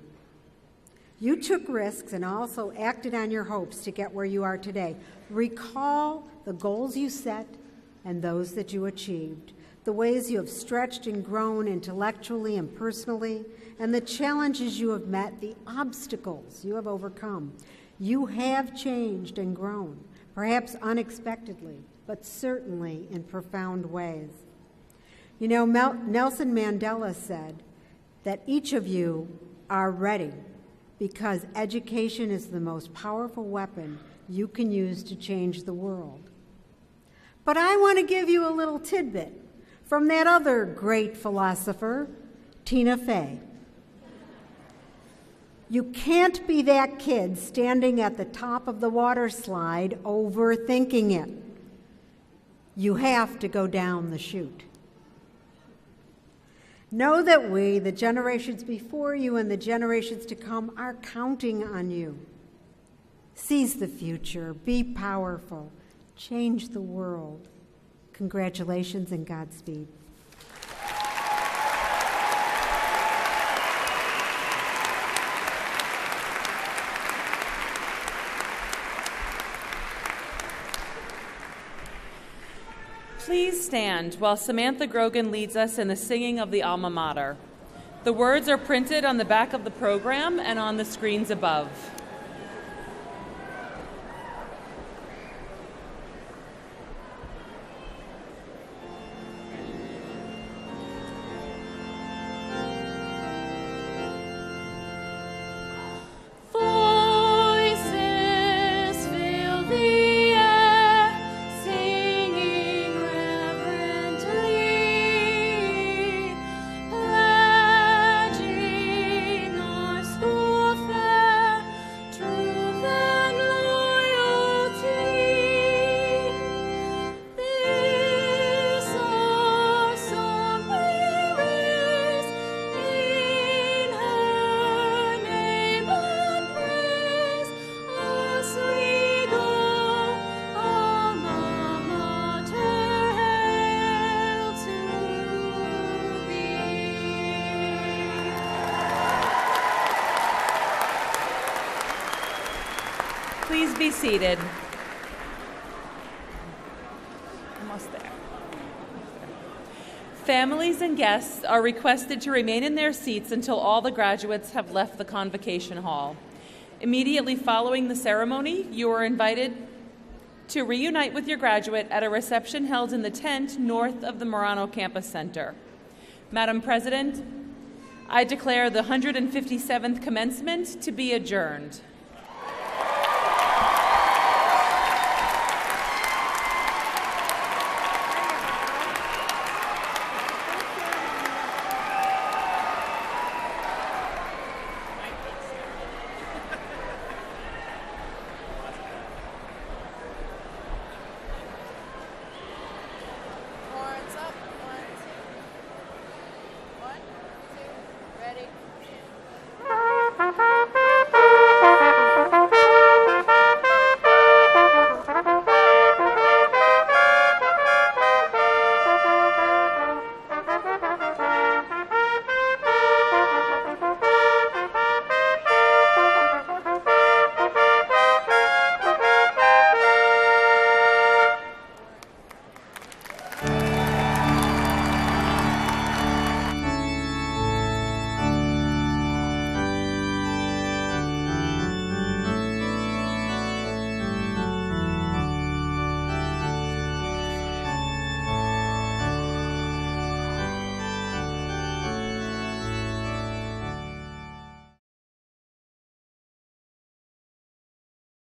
You took risks and also acted on your hopes to get where you are today. Recall the goals you set and those that you achieved, the ways you have stretched and grown intellectually and personally, and the challenges you have met, the obstacles you have overcome. You have changed and grown, perhaps unexpectedly, but certainly in profound ways. You know, Nelson Mandela said that each of you are ready because education is the most powerful weapon you can use to change the world. But I want to give you a little tidbit from that other great philosopher, Tina Fey. You can't be that kid standing at the top of the water slide overthinking it. You have to go down the chute. Know that we, the generations before you and the generations to come, are counting on you. Seize the future, be powerful, change the world. Congratulations and Godspeed. Please stand while Samantha Grogan leads us in the singing of the Alma Mater. The words are printed on the back of the program and on the screens above. Please be seated. Almost there. Families and guests are requested to remain in their seats until all the graduates have left the convocation hall. Immediately following the ceremony, you are invited to reunite with your graduate at a reception held in the tent north of the Marano Campus Center. Madam President, I declare the 157th commencement to be adjourned.